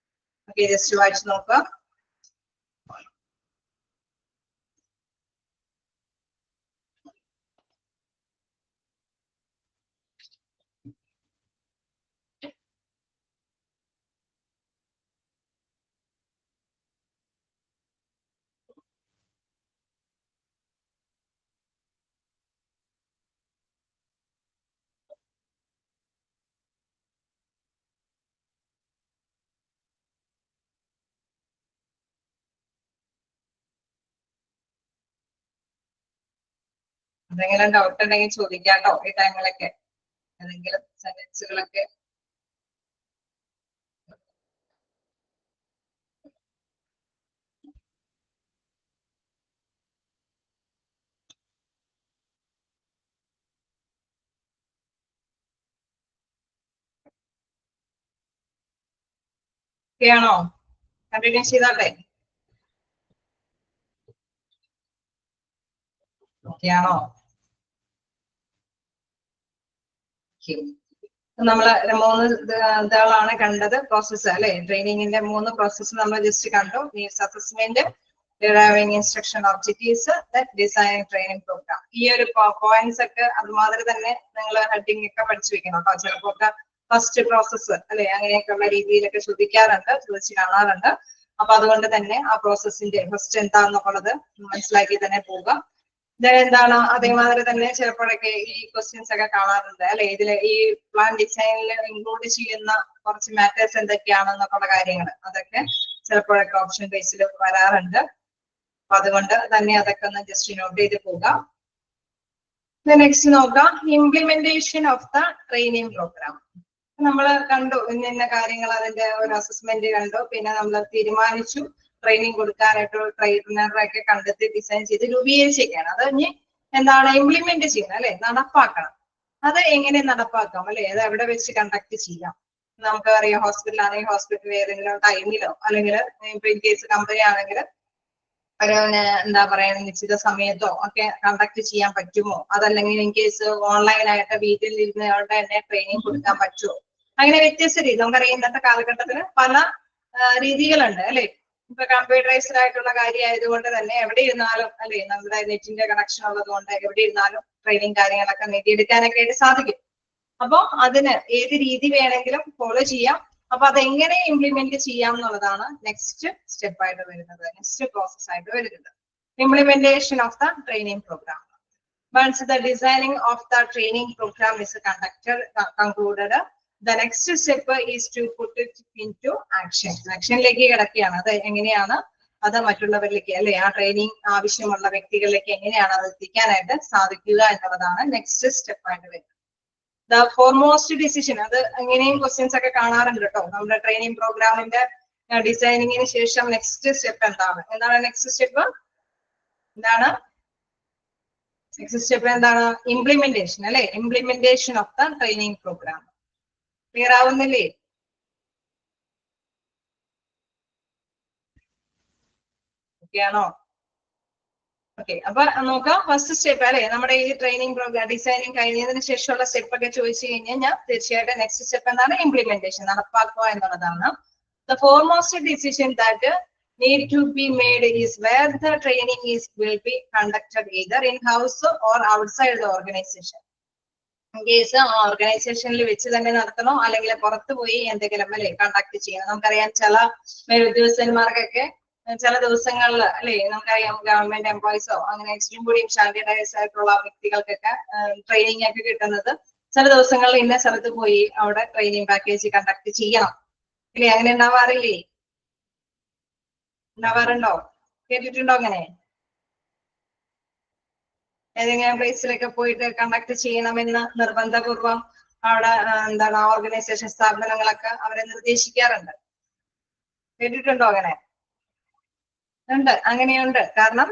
[SPEAKER 1] ഓക്കെ, ജസ്റ്റ് വായിച്ചു നോക്കുക. എന്തെങ്കിലും ഡൗട്ട് ഉണ്ടെങ്കിൽ ചോദിക്കാട്ടോ ഈ ടൈമിലൊക്കെ ഏതെങ്കിലും സെന്റൻസുകളൊക്കെ. ആണോ? കണ്ടിന്യൂ ചെയ്താട്ടെ? ഓക്കെയാണോ? നമ്മള് 3 ഇതാണ് കണ്ടത് പ്രോസസ്സ് അല്ലെ. ട്രെയിനിങ്ങിന്റെ 3 പ്രോസസ്സ് നമ്മൾ ജസ്റ്റ് കണ്ടു. Needs assessment, deriving instruction objectives, design training program. ഈ ഒരു പോയിന്റ്സ് ഒക്കെ അതുമാതിരി തന്നെ നിങ്ങൾ ഹെഡിങ് ഒക്കെ പഠിച്ചു വെക്കണം കേട്ടോ. ചിലപ്പോ ഫസ്റ്റ് പ്രോസസ്സ് അല്ലെ അങ്ങനെയൊക്കെയുള്ള രീതിയിലൊക്കെ ചോദിച്ച് കാണാറുണ്ട്. അപ്പൊ അതുകൊണ്ട് തന്നെ ആ പ്രോസസ്സിന്റെ ഫസ്റ്റ് എന്താണെന്നുള്ളത് മനസ്സിലാക്കി തന്നെ പോകാം. എന്താണ് അതേമാതിരി തന്നെ ചിലപ്പോഴൊക്കെ ഈ ക്വസ്റ്റ്യൻസ് ഒക്കെ കാണാറുണ്ട് അല്ലെ. ഇതില് ഈ പ്ലാൻ ഡിസൈനിൽ ഇൻക്ലൂഡ് ചെയ്യുന്ന കുറച്ച് മാറ്റേഴ്സ് എന്തൊക്കെയാണെന്നൊക്കെയുള്ള കാര്യങ്ങൾ അതൊക്കെ ചിലപ്പോഴൊക്കെ ഓപ്ഷൻ ബേസിൽ വരാറുണ്ട്. അപ്പൊ അതുകൊണ്ട് തന്നെ അതൊക്കെ ഒന്ന് ജസ്റ്റ് നോട്ട് ചെയ്ത് പോകാം. നെക്സ്റ്റ് നോക്കാം, implementation of the training program. നമ്മൾ കണ്ടു ഇന്ന കാര്യങ്ങൾ, അതിന്റെ ഒരു അസസ്മെന്റ് കണ്ടു, പിന്നെ നമ്മൾ തീരുമാനിച്ചു ട്രെയിനിങ് കൊടുക്കാനായിട്ട് ട്രെയിനറൊക്കെ കണ്ടെത്തി ഡിസൈൻ ചെയ്ത് രൂപീകരിച്ചേക്കാണ്. അത് ഇനി എന്താണ് ഇംപ്ലിമെന്റ് ചെയ്യണം അല്ലെ, നടപ്പാക്കണം. അത് എങ്ങനെ നടപ്പാക്കാം അല്ലെ, അത് എവിടെ വെച്ച് കണ്ടക്ട് ചെയ്യാം. നമുക്ക് അറിയാം, ഹോസ്പിറ്റൽ ആണെങ്കിൽ ഹോസ്പിറ്റൽ ഏതെങ്കിലും ടൈമിലോ, അല്ലെങ്കിൽ ഇപ്പൊ ഇൻ കേസ് കമ്പനി ആണെങ്കിൽ ഒരു എന്താ പറയാ നിശ്ചിത സമയത്തോ ഒക്കെ കണ്ടക്ട് ചെയ്യാൻ പറ്റുമോ, അതല്ലെങ്കിൽ ഇൻ കേസ് ഓൺലൈനായിട്ട് വീട്ടിൽ ഇരുന്നവരുടെ തന്നെ ട്രെയിനിങ് കൊടുക്കാൻ പറ്റുമോ. അങ്ങനെ വ്യത്യസ്ത രീതി നമുക്കറിയാം, ഇന്നത്തെ കാലഘട്ടത്തിൽ പല രീതികളുണ്ട് അല്ലെ. ഇപ്പൊ കമ്പ്യൂട്ടറൈസ്ഡ് ആയിട്ടുള്ള കാര്യം ആയതുകൊണ്ട് തന്നെ എവിടെ ഇരുന്നാലും അല്ലെ, നമ്മുടെ നെറ്റിന്റെ കണക്ഷൻ ഉള്ളത് കൊണ്ട് എവിടെ ഇരുന്നാലും ട്രെയിനിങ് കാര്യങ്ങളൊക്കെ നേടിയെടുക്കാനൊക്കെ ആയിട്ട് സാധിക്കും. അപ്പൊ അതിന് ഏത് രീതി വേണമെങ്കിലും ഫോളോ ചെയ്യാം. അപ്പൊ അതെങ്ങനെ ഇംപ്ലിമെന്റ് ചെയ്യാം എന്നുള്ളതാണ് നെക്സ്റ്റ് സ്റ്റെപ്പ് ആയിട്ട് വരുന്നത്, നെക്സ്റ്റ് പ്രോസസ് ആയിട്ട് വരുന്നത്. Implementation of the training program. Once the designing of the training program is concluded, the next step is to put it into action. ആക്ഷനിലേക്ക് കിടക്കുകയാണ്. അത് എങ്ങനെയാണ് അത് മറ്റുള്ളവരിലേക്ക് അല്ലെ, ആ ട്രെയിനിങ് ആവശ്യമുള്ള വ്യക്തികളിലേക്ക് എങ്ങനെയാണ് അത് എത്തിക്കാനായിട്ട് സാധിക്കുക എന്നുള്ളതാണ് നെക്സ്റ്റ് സ്റ്റെപ്പ് ആയിട്ട് വരുന്നത്. ദ ഫോർമോസ്റ്റ് ഡിസിഷൻ, അത് അങ്ങനെയും ക്വസ്റ്റ്യൻസ് ഒക്കെ കാണാറുണ്ട് കേട്ടോ. നമ്മുടെ ട്രെയിനിങ് പ്രോഗ്രാമിന്റെ ഡിസൈനിങ്ങിന് ശേഷം നെക്സ്റ്റ് സ്റ്റെപ്പ് എന്താണ് നെക്സ്റ്റ് സ്റ്റെപ്പ് എന്താണ് നെക്സ്റ്റ് സ്റ്റെപ്പ് എന്താണ്? ഇംപ്ലിമെന്റേഷൻ അല്ലെ, implementation of the training programme. Clear ആവുന്നില്ലേ? ഓക്കെ ആണോ? ഓക്കെ, അപ്പൊ നോക്കാം ഫസ്റ്റ് സ്റ്റെപ്പ് അല്ലെ, നമ്മുടെ ഈ ട്രെയിനിങ് പ്രോഗ്രാം ഡിസൈനിങ് കഴിഞ്ഞതിന് ശേഷമുള്ള സ്റ്റെപ്പ് ഒക്കെ ചോദിച്ചു കഴിഞ്ഞാൽ തീർച്ചയായിട്ടും നെക്സ്റ്റ് സ്റ്റെപ്പ് എന്താണ്? ഇംപ്ലിമെന്റേഷൻ, നടപ്പാക്കുക എന്നുള്ളതാണ്. The foremost decision that need to be made is where the training will be conducted either in-house or outside the organization. In case ഓർഗനൈസേഷനിൽ വെച്ച് തന്നെ നടത്തണോ അല്ലെങ്കിൽ പുറത്തു പോയി എന്തെങ്കിലും അല്ലെ കണ്ടക്ട് ചെയ്യണം. നമുക്കറിയാം ചില മേലുദ്യോഗസ്ഥന്മാർക്കൊക്കെ ചില ദിവസങ്ങളിൽ അല്ലെ, നമുക്കറിയാം ഗവൺമെന്റ് എംപ്ലോയീസോ അങ്ങനെ ഇച്ചിരി കൂടി സ്റ്റാൻഡേർഡൈസ് ആയിട്ടുള്ള വ്യക്തികൾക്കൊക്കെ ട്രെയിനിങ് ഒക്കെ കിട്ടുന്നത് ചില ദിവസങ്ങളിൽ ഇന്ന സ്ഥലത്ത് പോയി അവിടെ ട്രെയിനിങ് പാക്കേജ് കണ്ടക്ട് ചെയ്യണം അല്ലെ. അങ്ങനെ ഉണ്ടാവാറില്ലേ? ഉണ്ടാവാറുണ്ടോ? കേട്ടിട്ടുണ്ടോ അങ്ങനെ? ഏതെങ്കിലും പ്ലേസിലൊക്കെ പോയിട്ട് കണ്ടക്ട് ചെയ്യണമെന്ന് നിർബന്ധപൂർവം അവിടെ എന്താണ് ഓർഗനൈസേഷൻ സ്ഥാപനങ്ങളൊക്കെ അവരെ നിർദ്ദേശിക്കാറുണ്ട്. കേട്ടിട്ടുണ്ടോ അങ്ങനെ? ഉണ്ട്, അങ്ങനെയുണ്ട്. കാരണം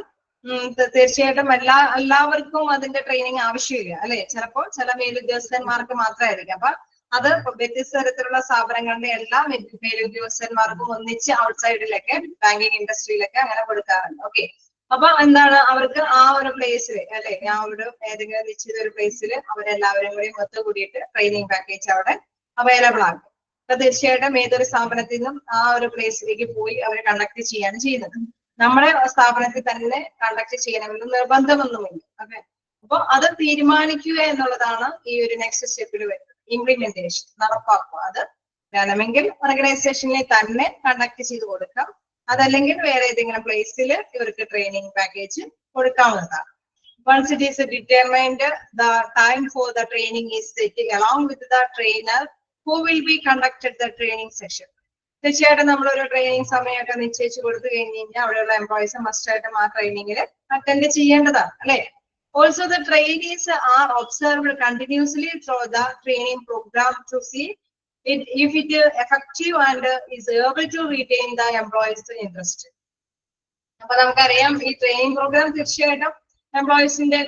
[SPEAKER 1] തീർച്ചയായിട്ടും എല്ലാവർക്കും അതിന്റെ ട്രെയിനിങ് ആവശ്യമില്ല അല്ലെ. ചിലപ്പോൾ ചില മേലുദ്യോഗസ്ഥന്മാർക്ക് മാത്രമായിരിക്കും. അപ്പൊ അത് വ്യത്യസ്ത തരത്തിലുള്ള സ്ഥാപനങ്ങളുടെ എല്ലാ മേലുദ്യോഗസ്ഥന്മാർക്കും ഒന്നിച്ച് ഔട്ട്സൈഡിലൊക്കെ ബാങ്കിങ് ഇൻഡസ്ട്രിയിലൊക്കെ അങ്ങനെ കൊടുക്കാറുണ്ട്. ഓക്കെ, അപ്പൊ എന്താണ് അവർക്ക് ആ ഒരു പ്ലേസിൽ അല്ലെ, ആ ഒരു ഏതെങ്കിലും നിശ്ചിത ഒരു പ്ലേസിൽ അവരെല്ലാവരും കൂടി ഒത്തുകൂടിയിട്ട് ട്രെയിനിങ് പാക്കേജ് അവിടെ അവൈലബിൾ ആക്കും. അപ്പൊ തീർച്ചയായിട്ടും ഏതൊരു സ്ഥാപനത്തിൽ നിന്നും ആ ഒരു പ്ലേസിലേക്ക് പോയി അവർ കണ്ടക്ട് ചെയ്യാണ് ചെയ്യുന്നത്. നമ്മുടെ സ്ഥാപനത്തിൽ തന്നെ കണ്ടക്ട് ചെയ്യണമെന്ന് നിർബന്ധമൊന്നുമില്ല. ഓക്കെ, അപ്പൊ അത് തീരുമാനിക്കുക എന്നുള്ളതാണ് ഈ ഒരു നെക്സ്റ്റ് സ്റ്റെപ്പിൽ വരുന്നത്. ഇംപ്ലിമെന്റേഷൻ, നടപ്പാക്കുക. അത് വേണമെങ്കിൽ ഓർഗനൈസേഷനിൽ തന്നെ കണ്ടക്ട് ചെയ്ത് കൊടുക്കാം, അതല്ലെങ്കിൽ വേറെ ഏതെങ്കിലും പ്ലേസിൽ ഇവർക്ക് ട്രെയിനിങ് പാക്കേജ് കൊടുക്കാവുന്നതാണ്. Once it is determined, the time for the training is set along with the trainer who will be conducted the training session. തീർച്ചയായിട്ടും നമ്മളൊരു ട്രെയിനിങ് സമയമൊക്കെ നിശ്ചയിച്ചു കൊടുത്തു കഴിഞ്ഞ് കഴിഞ്ഞാൽ അവിടെയുള്ള എംപ്ലോയീസ് മസ്റ്റായിട്ടും ആ ട്രെയിനിങ്ങിൽ അറ്റൻഡ് ചെയ്യേണ്ടതാണ് അല്ലെ. Also, the trainees are observed continuously through the training program to see if it is effective and is able to retain the employees' interest. അപ്പൊ നമുക്കറിയാം ഈ ട്രെയിനിങ് പ്രോഗ്രാം തീർച്ചയായിട്ടും എംപ്ലോയീസിന്റെ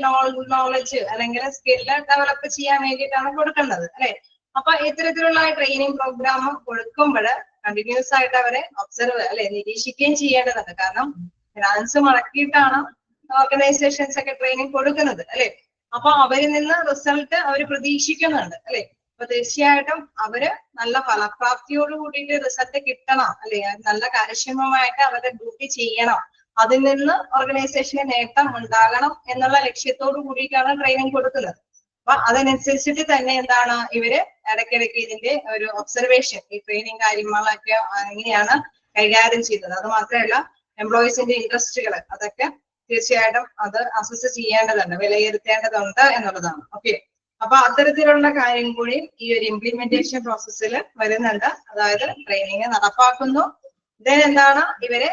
[SPEAKER 1] നോളജ് അല്ലെങ്കിൽ സ്കില്ല് ഡെവലപ്പ് ചെയ്യാൻ വേണ്ടിയിട്ടാണ് കൊടുക്കേണ്ടത് അല്ലെ. അപ്പൊ ഇത്തരത്തിലുള്ള ട്രെയിനിങ് പ്രോഗ്രാം കൊടുക്കുമ്പോൾ കണ്ടിന്യൂസ് ആയിട്ട് അവരെ ഒബ്സർവ് അല്ലെ നിരീക്ഷിക്കുകയും ചെയ്യേണ്ടതുണ്ട്. കാരണം ഫിനാൻസ് മുടക്കിയിട്ടാണ് ഓർഗനൈസേഷൻസ് ഒക്കെ ട്രെയിനിങ് കൊടുക്കുന്നത് അല്ലെ. അപ്പൊ അവരിൽ നിന്ന് റിസൾട്ട് അവർ പ്രതീക്ഷിക്കുന്നുണ്ട് അല്ലെ. അപ്പൊ തീർച്ചയായിട്ടും അവര് നല്ല ഫലപ്രാപ്തിയോട് കൂടിയിട്ട് റിസൾട്ട് കിട്ടണം അല്ലെ, നല്ല കാര്യക്ഷമമായിട്ട് അവരുടെ ഡ്യൂട്ടി ചെയ്യണം, അതിൽ നിന്ന് ഓർഗനൈസേഷന് നേട്ടം ഉണ്ടാകണം എന്നുള്ള ലക്ഷ്യത്തോടു കൂടിയിട്ടാണ് ട്രെയിനിങ് കൊടുക്കുന്നത്. അപ്പൊ അതിനനുസരിച്ചിട്ട് തന്നെ എന്താണ് ഇവര് ഇടയ്ക്കിടയ്ക്ക് ഇതിന്റെ ഒരു ഒബ്സർവേഷൻ, ഈ ട്രെയിനിങ് കാര്യങ്ങളൊക്കെ എങ്ങനെയാണ് കൈകാര്യം ചെയ്യുന്നത്, അത് മാത്രമല്ല എംപ്ലോയീസിന്റെ ഇൻട്രസ്റ്റുകൾ അതൊക്കെ തീർച്ചയായിട്ടും അത് അസസ് ചെയ്യേണ്ടതുണ്ട്, വിലയിരുത്തേണ്ടതുണ്ട് എന്നുള്ളതാണ്. ഓക്കെ, അപ്പൊ അത്തരത്തിലുള്ള കാര്യം കൂടി ഈ ഒരു ഇംപ്ലിമെന്റേഷൻ പ്രോസസ്സിൽ വരുന്നുണ്ട്. അതായത് ട്രെയിനിങ് നടപ്പാക്കുന്നു, എന്താണ് ഇവര്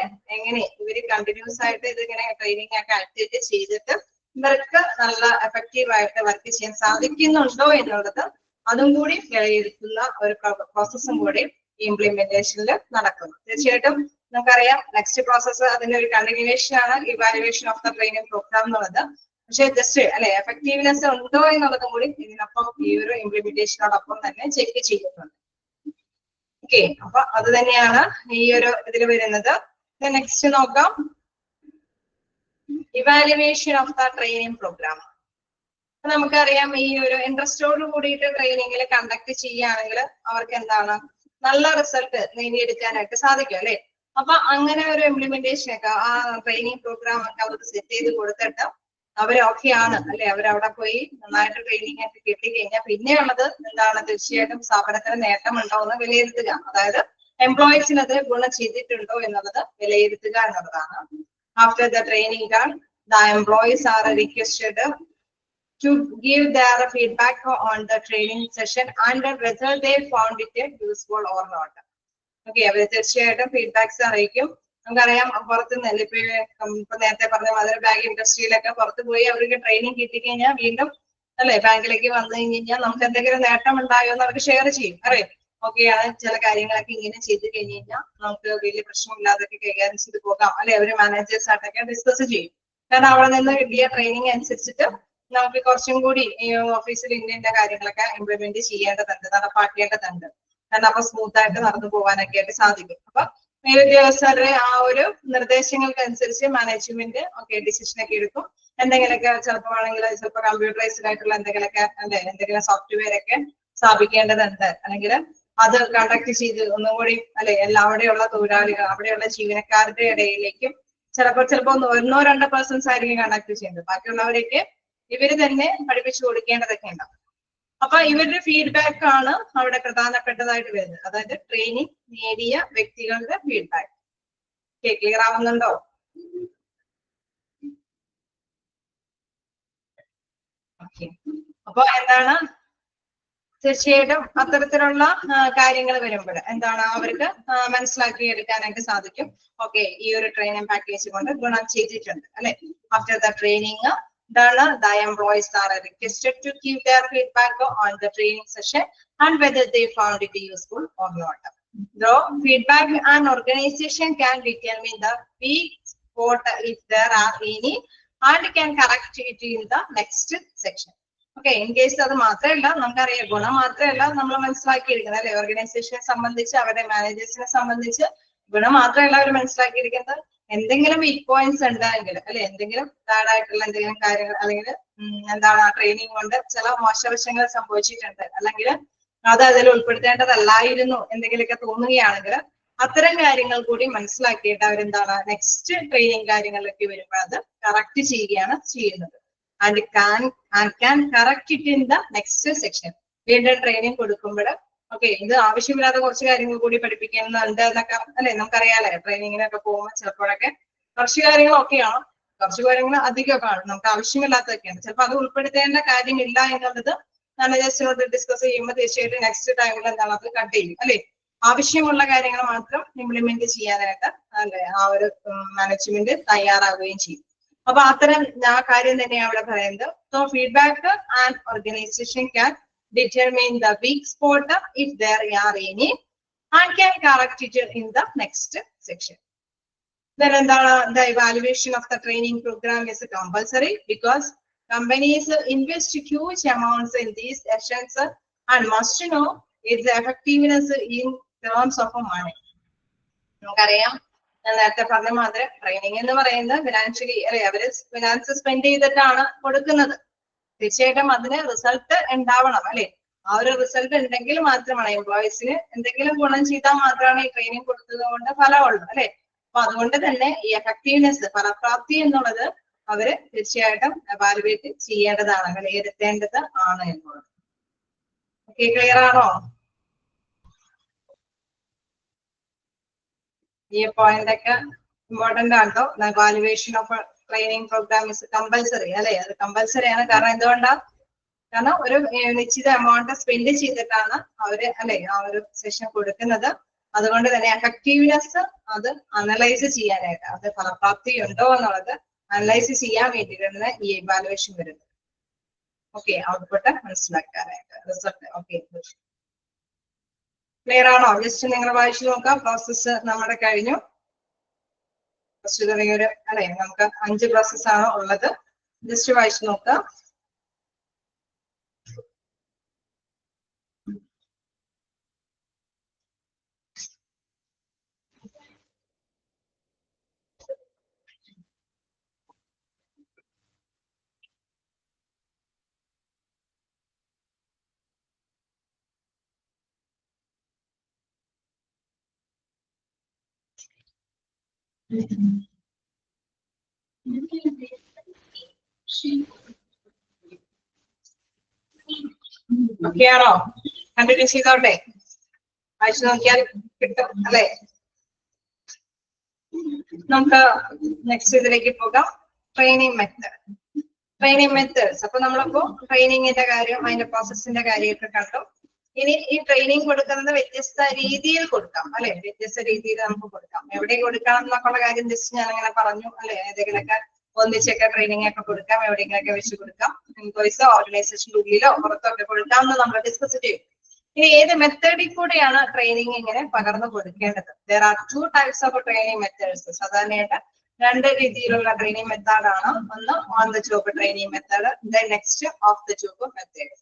[SPEAKER 1] കണ്ടിന്യൂസ് ആയിട്ട് ഇതിങ്ങനെ ട്രെയിനിങ് ഒക്കെ അറ്റൻഡ് ചെയ്തിട്ട് ഇവർക്ക് നല്ല എഫക്റ്റീവ് ആയിട്ട് വർക്ക് ചെയ്യാൻ സാധിക്കുന്നുണ്ടോ എന്നുള്ളത് അതും കൂടി വിലയിരുത്തുന്ന ഒരു പ്രോസസ്സും കൂടി ഇംപ്ലിമെന്റേഷനിൽ നടക്കുന്നു. തീർച്ചയായിട്ടും നമുക്കറിയാം നെക്സ്റ്റ് പ്രോസസ്സ് അതിന്റെ ഒരു കണ്ടിന്യൂവേഷൻ ആണ് evaluation of the training program എന്നുള്ളത്. പക്ഷെ ജസ്റ്റ് അല്ലെ എഫക്റ്റീവ്നെസ് ഉണ്ടോ എന്നുള്ളതും കൂടി ഇതിനൊപ്പം ഈ ഒരു ഇംപ്ലിമെന്റേഷനോടൊപ്പം തന്നെ ചെക്ക് ചെയ്യുന്നുണ്ട്. ഓക്കെ, അപ്പൊ അത് തന്നെയാണ് ഈ ഒരു ഇതിൽ വരുന്നത്. നെക്സ്റ്റ് നോക്കാം, evaluation of the training program. നമുക്കറിയാം ഈ ഒരു ഇൻട്രസ്റ്റോട് കൂടിയിട്ട് ട്രെയിനിങ്ങിൽ കണ്ടക്ട് ചെയ്യുകയാണെങ്കിൽ അവർക്ക് എന്താണ് നല്ല റിസൾട്ട് നേടിയെടുക്കാനായിട്ട് സാധിക്കും അല്ലെ. അപ്പൊ അങ്ങനെ ഒരു ഇംപ്ലിമെന്റേഷൻ ഒക്കെ ആ ട്രെയിനിങ് പ്രോഗ്രാം ഒക്കെ അവർക്ക് സെറ്റ് ചെയ്ത് കൊടുത്തിട്ട് അവർ ഓക്കെ ആണ് അല്ലെ, അവരവിടെ പോയി നന്നായിട്ട് ട്രെയിനിങ് ഒക്കെ കിട്ടിക്കഴിഞ്ഞാൽ പിന്നെയുള്ളത് എന്താണ്, തീർച്ചയായിട്ടും സ്ഥാപനത്തിന് നേട്ടം ഉണ്ടോ എന്ന് വിലയിരുത്തുക. അതായത് എംപ്ലോയീസിന് അത് ഗുണം ചെയ്തിട്ടുണ്ടോ എന്നുള്ളത് വിലയിരുത്തുക എന്നുള്ളതാണ്. After the training done, the employees are requested to give their feedback on the training session and whether they found it useful or not. Okay, അവർ തീർച്ചയായിട്ടും ഫീഡ്ബാക്സ് അറിയിക്കും. നമുക്കറിയാം പുറത്ത് നിന്ന് ഇപ്പൊ നേരത്തെ പറഞ്ഞ മാതിരി ബാങ്ക് ഇൻഡസ്ട്രിയിലൊക്കെ പുറത്ത് പോയി അവർക്ക് ട്രെയിനിങ് കിട്ടിക്കഴിഞ്ഞാൽ വീണ്ടും അല്ലെ ബാങ്കിലേക്ക് വന്നു കഴിഞ്ഞാൽ നമുക്ക് എന്തെങ്കിലും നേട്ടം ഉണ്ടായോ എന്ന് അവർക്ക് ഷെയർ ചെയ്യും. അറിയാം ഓക്കെ ആണ് ചില കാര്യങ്ങളൊക്കെ ഇങ്ങനെ ചെയ്ത് കഴിഞ്ഞ് കഴിഞ്ഞാൽ നമുക്ക് വലിയ പ്രശ്നമില്ലാതൊക്കെ കൈകാര്യം ചെയ്ത് പോകാം അല്ലെ. അവര് മാനേജേഴ്സ് ആയിട്ടൊക്കെ ഡിസ്കസ് ചെയ്യും. കാരണം അവിടെ നിന്ന് കിട്ടിയ ട്രെയിനിങ് അനുസരിച്ചിട്ട് നമുക്ക് കുറച്ചും കൂടി ഈ ഓഫീസിൽ ഇന്ന കാര്യങ്ങളൊക്കെ ഇംപ്ലിമെന്റ് ചെയ്യേണ്ടതുണ്ട്, നടപ്പാക്കേണ്ടതുണ്ട്. കാരണം അപ്പൊ സ്മൂത്ത് ആയിട്ട് നടന്നു പോകാനൊക്കെ ആയിട്ട് സാധിക്കും. അപ്പൊ മേലുദ്യോഗസ്ഥരുടെ ആ ഒരു നിർദ്ദേശങ്ങൾക്ക് അനുസരിച്ച് മാനേജ്മെന്റ് ഒക്കെ ഡിസിഷൻ ഒക്കെ എടുക്കും. എന്തെങ്കിലുമൊക്കെ ചിലപ്പോൾ ആണെങ്കിൽ ചിലപ്പോൾ കമ്പ്യൂട്ടറൈസ്ഡ് ആയിട്ടുള്ള എന്തെങ്കിലുമൊക്കെ അല്ലെ എന്തെങ്കിലും സോഫ്റ്റ്വെയർ ഒക്കെ സ്ഥാപിക്കേണ്ടതുണ്ട്, അല്ലെങ്കിൽ അത് കണ്ടക്ട് ചെയ്ത് ഒന്നും കൂടി അല്ലെ അവിടെയുള്ള തൊഴിലാളികൾ അവിടെയുള്ള ജീവനക്കാരുടെ ഇടയിലേക്കും ചിലപ്പോൾ 1-2% ആയിരിക്കും കണ്ടക്ട് ചെയ്യുന്നത്. ബാക്കിയുള്ളവരൊക്കെ ഇവര് തന്നെ പഠിപ്പിച്ചു കൊടുക്കേണ്ടതൊക്കെ ഉണ്ടാവും. അപ്പൊ ഇവരുടെ ഫീഡ്ബാക്ക് ആണ് അവിടെ പ്രധാനപ്പെട്ടതായിട്ട് വരുന്നത്. അതായത് ട്രെയിനിങ് നേടിയ വ്യക്തികളുടെ ഫീഡ്ബാക്ക്. ക്ലിയർ ആവുന്നുണ്ടോ? ഓക്കെ, അപ്പൊ എന്താണ് തീർച്ചയായിട്ടും അത്തരത്തിലുള്ള കാര്യങ്ങൾ വരുമ്പോൾ എന്താണ് അവർക്ക് മനസ്സിലാക്കി എടുക്കാനായിട്ട് സാധിക്കും. ഓക്കെ, ഈ ഒരു ട്രെയിനിങ് പാക്കേജ് കൊണ്ട് ഗുണം ചെയ്തിട്ടുണ്ട് അല്ലെ. After the training done, the employees are requested to give their feedback on the training session and whether they found it useful or not. Though feedback an organization can determine the weak spot if there are any and can correct it in the next section. Okay, in case അത് മാത്രമല്ല നമുക്കറിയാം ഗുണം മാത്രമല്ല നമ്മൾ മനസ്സിലാക്കിയിരിക്കുന്നത് അല്ലെ. ഓർഗനൈസേഷനെ സംബന്ധിച്ച് അവരുടെ മാനേജേഴ്സിനെ സംബന്ധിച്ച് ഗുണം മാത്രമല്ല അവർ മനസ്സിലാക്കിയിരിക്കുന്നത് എന്തെങ്കിലും വീക്ക് പോയിന്റ്സ് ഉണ്ടെങ്കിൽ അല്ലെ എന്തെങ്കിലും ബാഡ് ആയിട്ടുള്ള എന്തെങ്കിലും കാര്യങ്ങൾ അല്ലെങ്കിൽ എന്താണ് ആ ട്രെയിനിങ് കൊണ്ട് ചില മോശവശങ്ങൾ സംഭവിച്ചിട്ടുണ്ട് അല്ലെങ്കിൽ അത് അതിൽ ഉൾപ്പെടുത്തേണ്ടതല്ലായിരുന്നു എന്തെങ്കിലുമൊക്കെ തോന്നുകയാണെങ്കിൽ അത്തരം കാര്യങ്ങൾ കൂടി മനസ്സിലാക്കിയിട്ട് അവരെന്താണ് നെക്സ്റ്റ് ട്രെയിനിങ് കാര്യങ്ങളിലേക്ക് വരുമ്പോൾ അത് കറക്റ്റ് ചെയ്യുകയാണ് ചെയ്യുന്നത്. And can correct it in the next section. വീണ്ടും ട്രെയിനിങ് കൊടുക്കുമ്പോൾ ഓക്കെ ഇത് ആവശ്യമില്ലാത്ത കുറച്ച് കാര്യങ്ങൾ കൂടി പഠിപ്പിക്കുന്നുണ്ട് എന്നൊക്കെ അല്ലെ നമുക്കറിയാലേ. ട്രെയിനിങ്ങിനൊക്കെ പോകുമ്പോൾ ചിലപ്പോഴൊക്കെ കുറച്ച് കാര്യങ്ങളൊക്കെയാണ്, കുറച്ച് കാര്യങ്ങൾ അധികമൊക്കെ ആണ് നമുക്ക് ആവശ്യമില്ലാത്തതൊക്കെയാണ്. ചിലപ്പോൾ അത് ഉൾപ്പെടുത്തേണ്ട കാര്യമില്ല എന്നുള്ളത് മാനേജേഴ്സിനോട് ഡിസ്കസ് ചെയ്യുമ്പോൾ തീർച്ചയായിട്ടും നെക്സ്റ്റ് ടൈമിൽ എന്താണ് അത് കട്ട് ചെയ്യും അല്ലെ. ആവശ്യമുള്ള കാര്യങ്ങൾ മാത്രം ഇംപ്ലിമെന്റ് ചെയ്യാനായിട്ട് അല്ലെ ആ ഒരു മാനേജ്മെന്റ് തയ്യാറാവുകയും ചെയ്യും. അപ്പൊ അത്തരം ആ കാര്യം തന്നെയാണ് അവിടെ പറയുന്നത്. So feedback and organisation can determine the weak spot if there are any and can correct it in the next section. Then the evaluation of the training program is compulsory because companies invest huge amounts in these sessions and must know its effectiveness in terms of money. നമുക്കറിയാം ഞാൻ നേരത്തെ പറഞ്ഞ മാതിരി training എന്ന് പറയുന്നത് financially അല്ലെ അവര് finance spend ചെയ്തിട്ടാണ് കൊടുക്കുന്നത്. തീർച്ചയായിട്ടും അതിന് റിസൾട്ട് ഉണ്ടാവണം അല്ലെ. ആ ഒരു റിസൾട്ട് ഉണ്ടെങ്കിൽ മാത്രമാണ് എംപ്ലോയീസിന് എന്തെങ്കിലും ഗുണം ചെയ്താൽ മാത്രമാണ് ഈ ട്രെയിനിങ് കൊടുത്തത് കൊണ്ട് ഫലമുള്ളൂ അല്ലെ. അപ്പൊ അതുകൊണ്ട് തന്നെ ഈ എഫക്റ്റീവ്നെസ് ഫലപ്രാപ്തി എന്നുള്ളത് അവര് തീർച്ചയായിട്ടും എവാലുവേറ്റ് ചെയ്യേണ്ടതാണ്, വിലയിരുത്തേണ്ടത് ആണ് എന്നുള്ളത്. ഓക്കെ, ക്ലിയർ ആണോ? ഈ പോയിന്റ് ഒക്കെ ഇമ്പോർട്ടന്റ് ആണോ? Evaluation of training program is compulsory അല്ലെ. അത് കമ്പൽസറി ആണ്. കാരണം എന്തുകൊണ്ടാ? കാരണം ഒരു നിശ്ചിത എമൗണ്ട് സ്പെൻഡ് ചെയ്തിട്ടാണ് അവര് അല്ലെ ആ ഒരു സെഷൻ കൊടുക്കുന്നത്. അതുകൊണ്ട് തന്നെ എഫക്റ്റീവ്നെസ് അത് അനലൈസ് ചെയ്യാനായിട്ട് അത് ഫലപ്രാപ്തി ഉണ്ടോ എന്നുള്ളത് അനലൈസ് ചെയ്യാൻ വേണ്ടിയിട്ടാണ് ഈ ഇവാലുവേഷൻ വരുന്നത്. ഓക്കെ, ഔട്ട്പുട്ട് മനസ്സിലാക്കാനായിട്ട് റിസൾട്ട്. ഓക്കെ, ക്ലിയർ ആണോ? ജസ്റ്റ് നിങ്ങൾ വായിച്ചു നോക്കാം. പ്രോസസ്സ് നമ്മുടെ കഴിഞ്ഞു. ഫസ്റ്റ് തുടങ്ങിയൊരു അല്ലെ, നമുക്ക് 5 പ്രോസസ് ആണ് ഉള്ളത്. ജസ്റ്റ് വായിച്ചു നോക്കാം. ഓക്കെ ആണോ? കണ്ടിന്യൂ ചെയ്തോട്ടെ. വായിച്ചു നോക്കിയാൽ കിട്ടും അല്ലെ? നമുക്ക് നെക്സ്റ്റ് ഇതിലേക്ക് പോകാം. Training method. Training methods. അപ്പൊ നമ്മളിപ്പോ ട്രെയിനിങ്ങിന്റെ കാര്യം, അതിന്റെ പ്രോസസ്സിന്റെ കാര്യമൊക്കെ കണ്ടു. ഇനി ഈ ട്രെയിനിങ് കൊടുക്കുന്നത് വ്യത്യസ്ത രീതിയിൽ കൊടുക്കാം അല്ലെ? വ്യത്യസ്ത രീതിയിൽ നമുക്ക് കൊടുക്കാം. എവിടെ കൊടുക്കാം എന്നൊക്കെയുള്ള കാര്യം ജസ്റ്റ് ഞാൻ അങ്ങനെ പറഞ്ഞു അല്ലെ? ഏതെങ്കിലുമൊക്കെ ഒന്നിച്ചൊക്കെ ട്രെയിനിങ് ഒക്കെ കൊടുക്കാം, എവിടെയെങ്കിലൊക്കെ വെച്ച് കൊടുക്കാം. എംപ്ലോയീസോ ഓർഗനൈസേഷന്റെ ഉള്ളിലോ പുറത്തൊക്കെ കൊടുക്കാം എന്ന് നമ്മൾ ഡിസ്കസ് ചെയ്യും. ഇനി ഏത് മെത്തേഡിൽ കൂടെയാണ് ട്രെയിനിങ് ഇങ്ങനെ പകർന്നു കൊടുക്കേണ്ടത്? there are 2 types of training methods. സാധാരണയായിട്ട് 2 രീതിയിലുള്ള ട്രെയിനിങ് മെത്തേഡ് ആണ്. ഒന്ന് on the job training method, then next of the job method.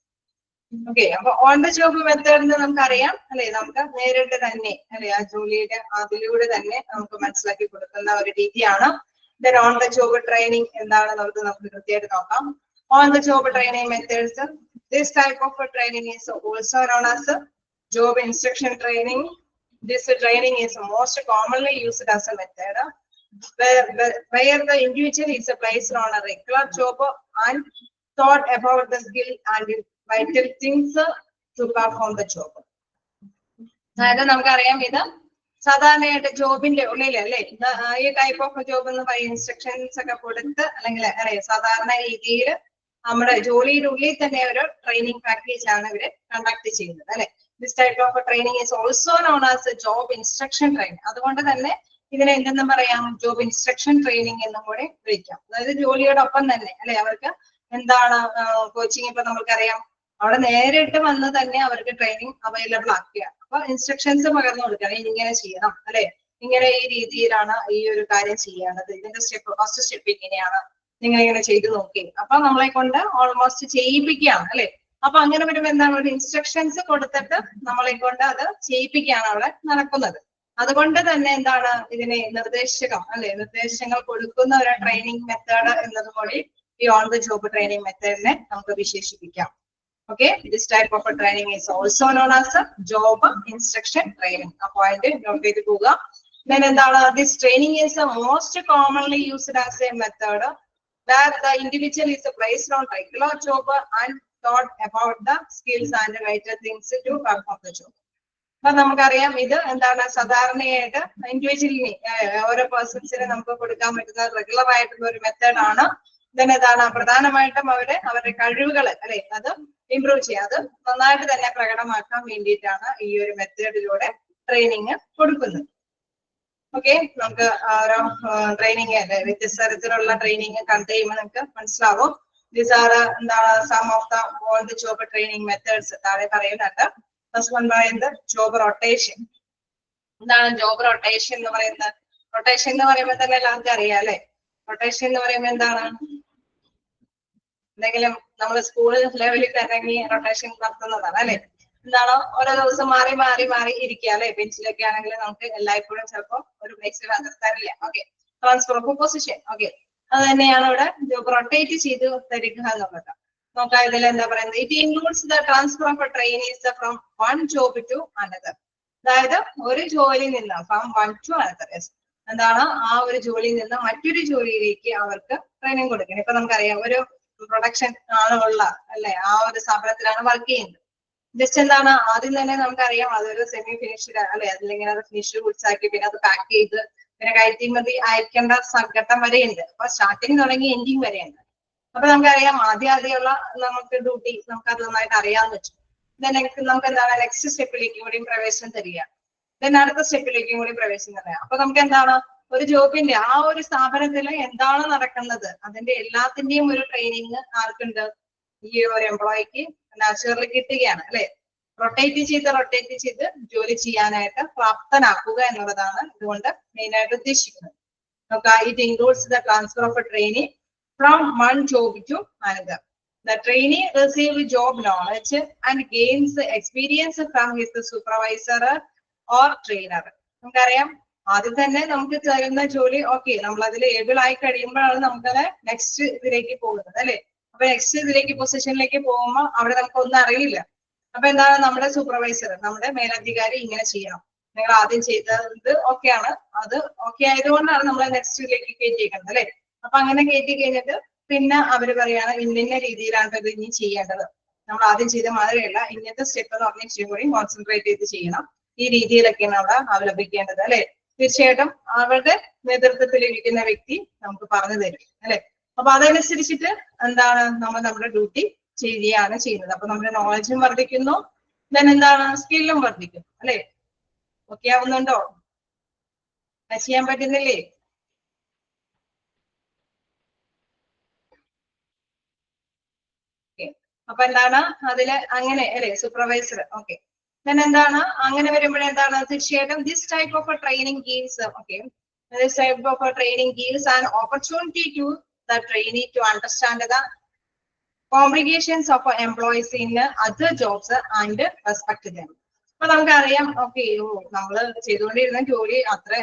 [SPEAKER 1] Okay, അപ്പൊ ഓൺ ദ ജോബ് മെത്തേഡിന് നമുക്കറിയാം അല്ലെ? നമുക്ക് നേരിട്ട് തന്നെ അല്ലെ ആ ജോലിയുടെ അതിലൂടെ തന്നെ നമുക്ക് മനസ്സിലാക്കി കൊടുക്കുന്ന ഒരു രീതിയാണ്. Then on the job training എന്താണെന്നുള്ളത് നമുക്ക് കൃത്യമായിട്ട് നോക്കാം. On the job training methods. This type of training is also known as job instruction training. This training is most commonly used as a method where the individual is placed on a regular job and taught about the skill and vital things to perform the job. അതായത് നമുക്കറിയാം ഇത് സാധാരണയായിട്ട് ജോബിന്റെ ഉള്ളിൽ അല്ലെ ഈ type of job എന്ന് പറയും ഇൻസ്ട്രക്ഷൻസ് ഒക്കെ കൊടുത്ത് അല്ലെങ്കിൽ അറിയാം സാധാരണ രീതിയിൽ നമ്മുടെ ജോലിയുടെ ഉള്ളിൽ തന്നെ ഒരു ട്രെയിനിങ് പാക്കേജ് ആണ് ഇവര് കണ്ടക്ട് ചെയ്യുന്നത് അല്ലെ. This type of training is also known as job instruction training. അതുകൊണ്ട് തന്നെ ഇതിനെ എന്തെന്നും പറയാം? ജോബ് ഇൻസ്ട്രക്ഷൻ ട്രെയിനിങ് എന്നും കൂടി വിളിക്കാം. അതായത് ജോലിയോടൊപ്പം തന്നെ അല്ലെ അവർക്ക് എന്താണ് കോച്ചിങ്. ഇപ്പൊ നമുക്കറിയാം അവിടെ നേരിട്ട് വന്ന് തന്നെ അവർക്ക് ട്രെയിനിങ് അവൈലബിൾ ആക്കുകയാണ്. അപ്പൊ ഇൻസ്ട്രക്ഷൻസ് പകർന്നു കൊടുക്കുകയാണ്. ഇങ്ങനെ ചെയ്യണം അല്ലെ, ഇങ്ങനെ ഈ രീതിയിലാണ് ഈ ഒരു കാര്യം ചെയ്യേണ്ടത്, ഇതിന്റെ സ്റ്റെപ്പ് ഫസ്റ്റ് സ്റ്റെപ്പ് ഇങ്ങനെയാണ്, നിങ്ങൾ ഇങ്ങനെ ചെയ്തു നോക്കി. അപ്പൊ നമ്മളെ കൊണ്ട് ഓൾമോസ്റ്റ് ചെയ്യിപ്പിക്കുകയാണ് അല്ലെ. അപ്പൊ അങ്ങനെ വരുമ്പോ എന്താണ്, ഒരു ഇൻസ്ട്രക്ഷൻസ് കൊടുത്തിട്ട് നമ്മളെ കൊണ്ട് അത് ചെയ്യിപ്പിക്കുകയാണ് അവിടെ നടക്കുന്നത്. അതുകൊണ്ട് തന്നെ എന്താണ് ഇതിനെ നിർദ്ദേശകം അല്ലെ, നിർദ്ദേശങ്ങൾ കൊടുക്കുന്ന ഒരു ട്രെയിനിങ് മെത്തേഡ് എന്നതുകൂടി ഈ ഓൺ ദ ജോബ് ട്രെയിനിങ് മെത്തേഡിനെ നമുക്ക് വിശേഷിപ്പിക്കാം. Okay, this type of training is also known as job instruction training. ആ പോയിന്റ് നോട്ട് ചെയ്ത് പോവുക. then എന്താണ്, this training is most commonly used as A method where the individual is placed on regular job and taught about the skills and vital things to perform the job. അപ്പൊ നമുക്കറിയാം ഇത് എന്താണ് സാധാരണയായിട്ട് ഇൻഡിവിജ്വലിനെ ഓരോ പേഴ്സൺസിനെ നമുക്ക് കൊടുക്കാൻ പറ്റുന്ന റെഗുലർ ആയിട്ടുള്ള ഒരു മെത്തേഡ് ആണ്. എന്താണ് പ്രധാനമായിട്ടും അവരുടെ കഴിവുകൾ അല്ലെ അത് ഇംപ്രൂവ് ചെയ്യുക, അത് നന്നായിട്ട് തന്നെ പ്രകടമാക്കാൻ വേണ്ടിയിട്ടാണ് ഈ ഒരു മെത്തേഡിലൂടെ ട്രെയിനിങ് കൊടുക്കുന്നത്. ഓക്കെ, നമുക്ക് ഓരോ ട്രെയിനിങ് വ്യത്യസ്ത തരത്തിലുള്ള ട്രെയിനിങ് കണ്ടു കഴിയുമ്പോൾ നമുക്ക് മനസ്സിലാവും. ദീസ് ആർ എന്താണ് some of the on the job training methods താഴെ പറയുന്നുണ്ട്. ഫസ്റ്റ് വൺ പറയുന്നത് ജോബ് റൊട്ടേഷൻ. എന്താണ് ജോബ് റൊട്ടേഷൻ എന്ന് പറയുന്നത്? റൊട്ടേഷൻ എന്ന് പറയുമ്പോൾ തന്നെ എല്ലാവർക്കും അറിയാം അല്ലെ. റൊട്ടേഷൻ എന്ന് പറയുമ്പോൾ എന്താണ്, എന്തെങ്കിലും നമ്മൾ സ്കൂൾ ലെവലിൽ ഇറങ്ങി റൊട്ടേഷൻ നടത്തുന്നതാണ് അല്ലെ. എന്താണ് ഓരോ ദിവസം മാറി മാറി മാറി ഇരിക്കുക അല്ലെ. ബെഞ്ചിലൊക്കെ ആണെങ്കിൽ നമുക്ക് എല്ലായ്പ്പോഴും ചിലപ്പോൾ ഒരു പ്ലേസിൽ തരില്ല. Okay, transfer of position. Okay, അത് തന്നെയാണ് ഇവിടെ ജോബ് റൊട്ടേറ്റ് ചെയ്ത് തരിക എന്നുള്ളത്. നോക്കാം ഇതിൽ എന്താ പറയുന്നത്. It includes the transfer of trainees from one job to another. അതായത് ഒരു ജോലിയിൽ നിന്ന് ഫ്രം വൺ ടു അനദർ. എന്താണ് ആ ഒരു ജോലിയിൽ നിന്ന് മറ്റൊരു ജോലിയിലേക്ക് അവർക്ക് ട്രെയിനിങ് കൊടുക്കണം. ഇപ്പൊ നമുക്കറിയാം ഒരു പ്രൊഡക്ഷൻ ആളുള്ള അല്ലെ ആ ഒരു സ്ഥാപനത്തിലാണ് വർക്ക് ചെയ്യുന്നത്. ജസ്റ്റ് എന്താണ് ആദ്യം തന്നെ നമുക്കറിയാം അതൊരു സെമി ഫിനിഷ്ഡ് അല്ലെ, അതിലിങ്ങനെ അത് ഫിനിഷ്ഡ് ഗുഡ്സ് ആക്കി പിന്നെ അത് പാക്ക് ചെയ്ത് പിന്നെ കയറ്റുമതി അയക്കേണ്ട ഘട്ടം വരെയുണ്ട്. അപ്പൊ സ്റ്റാർട്ടിങ് തുടങ്ങി എൻഡിങ് വരെയുണ്ട്. അപ്പൊ നമുക്കറിയാം ആദ്യമുള്ള നമുക്ക് ഡ്യൂട്ടി നമുക്ക് അത് നന്നായിട്ട് അറിയാമെന്ന് വെച്ചു. നമുക്ക് എന്താണ് നെക്സ്റ്റ് സ്റ്റെപ്പിലേക്കും കൂടി പ്രവേശനം തരിക, ദെൻ അടുത്ത സ്റ്റെപ്പിലേക്കും കൂടി പ്രവേശനം തരിക. അപ്പൊ നമുക്ക് എന്താണ് ഒരു ജോബിന്റെ ആ ഒരു സ്ഥാപനത്തിൽ എന്താണ് നടക്കുന്നത് അതിന്റെ എല്ലാത്തിന്റെയും ഒരു ട്രെയിനിങ് ആർക്കുണ്ട്? ഈ ഒരു എംപ്ലോയിക്ക് നാച്ചുറലി കിട്ടുകയാണ് അല്ലെ. റൊട്ടേറ്റ് ചെയ്ത് ജോലി ചെയ്യാനായിട്ട് പ്രാപ്തനാക്കുക എന്നുള്ളതാണ് ഇതുകൊണ്ട് മെയിൻ ആയിട്ട് ഉദ്ദേശിക്കുന്നത്. It includes the transfer of trainee from one job to another. The trainee receives job knowledge and gains experience from his supervisor or trainer. നമുക്കറിയാം ആദ്യം തന്നെ നമുക്ക് ചെയ്യുന്ന ജോലി ഓക്കെ നമ്മൾ അതിൽ ഏബിൾ ആയി കഴിയുമ്പോഴാണ് നമുക്കത് നെക്സ്റ്റ് ഇതിലേക്ക് പോകുന്നത് അല്ലെ. അപ്പൊ നെക്സ്റ്റ് ഇതിലേക്ക് പൊസിഷനിലേക്ക് പോകുമ്പോൾ അവിടെ നമുക്കൊന്നും അറിയില്ല. അപ്പൊ എന്താണ് നമ്മുടെ സൂപ്പർവൈസർ, നമ്മുടെ മേലധികാരി ഇങ്ങനെ ചെയ്യണം, നിങ്ങൾ ആദ്യം ചെയ്തത് ഓക്കെയാണ്, അത് ഓക്കെ ആയതുകൊണ്ടാണ് നമ്മൾ നെക്സ്റ്റിലേക്ക് കയറ്റിയേക്കുന്നത് അല്ലെ. അപ്പൊ അങ്ങനെ കയറ്റി കഴിഞ്ഞിട്ട് പിന്നെ അവര് പറയാണ് ഇന്ന രീതിയിലാണ് ഇത് ഇനി ചെയ്യേണ്ടത്, നമ്മൾ ആദ്യം ചെയ്ത മാതിരിയല്ല, ഇങ്ങനത്തെ സ്റ്റെപ്പ് എന്ന് പറഞ്ഞ ഇച്ചിരി കൂടി കോൺസെൻട്രേറ്റ് ചെയ്ത് ചെയ്യണം, ഈ രീതിയിലൊക്കെയാണ് അവിടെ അവലംബിക്കേണ്ടത് അല്ലെ. തീർച്ചയായിട്ടും അവരുടെ നേതൃത്വത്തിൽ ഇരിക്കുന്ന വ്യക്തി നമുക്ക് പറഞ്ഞു തരും അല്ലെ. അപ്പൊ അതനുസരിച്ചിട്ട് എന്താണ് നമ്മൾ നമ്മുടെ ഡ്യൂട്ടി ചെയ്യുകയാണ് ചെയ്യുന്നത്. അപ്പൊ നമ്മുടെ നോളജും വർദ്ധിക്കുന്നു, ദെൻ എന്താണ് സ്കില്ലും വർദ്ധിക്കും അല്ലെ. ഓക്കെ ആവുന്നുണ്ടോ? ചെയ്യാൻ പറ്റുന്നില്ലേ? അപ്പൊ എന്താണ് അതില് അങ്ങനെ അല്ലെ സൂപ്പർവൈസർ. ഓക്കെ, ദെൻ എന്താണ് അങ്ങനെ വരുമ്പോഴെന്താണ് തീർച്ചയായിട്ടും this type of training gives this type of training gives an opportunity to the trainee to understand the complications of employees in other jobs and respect them. അപ്പൊ നമുക്കറിയാം ഓക്കെ നമ്മള് ചെയ്തുകൊണ്ടിരുന്ന ജോലി അത്ര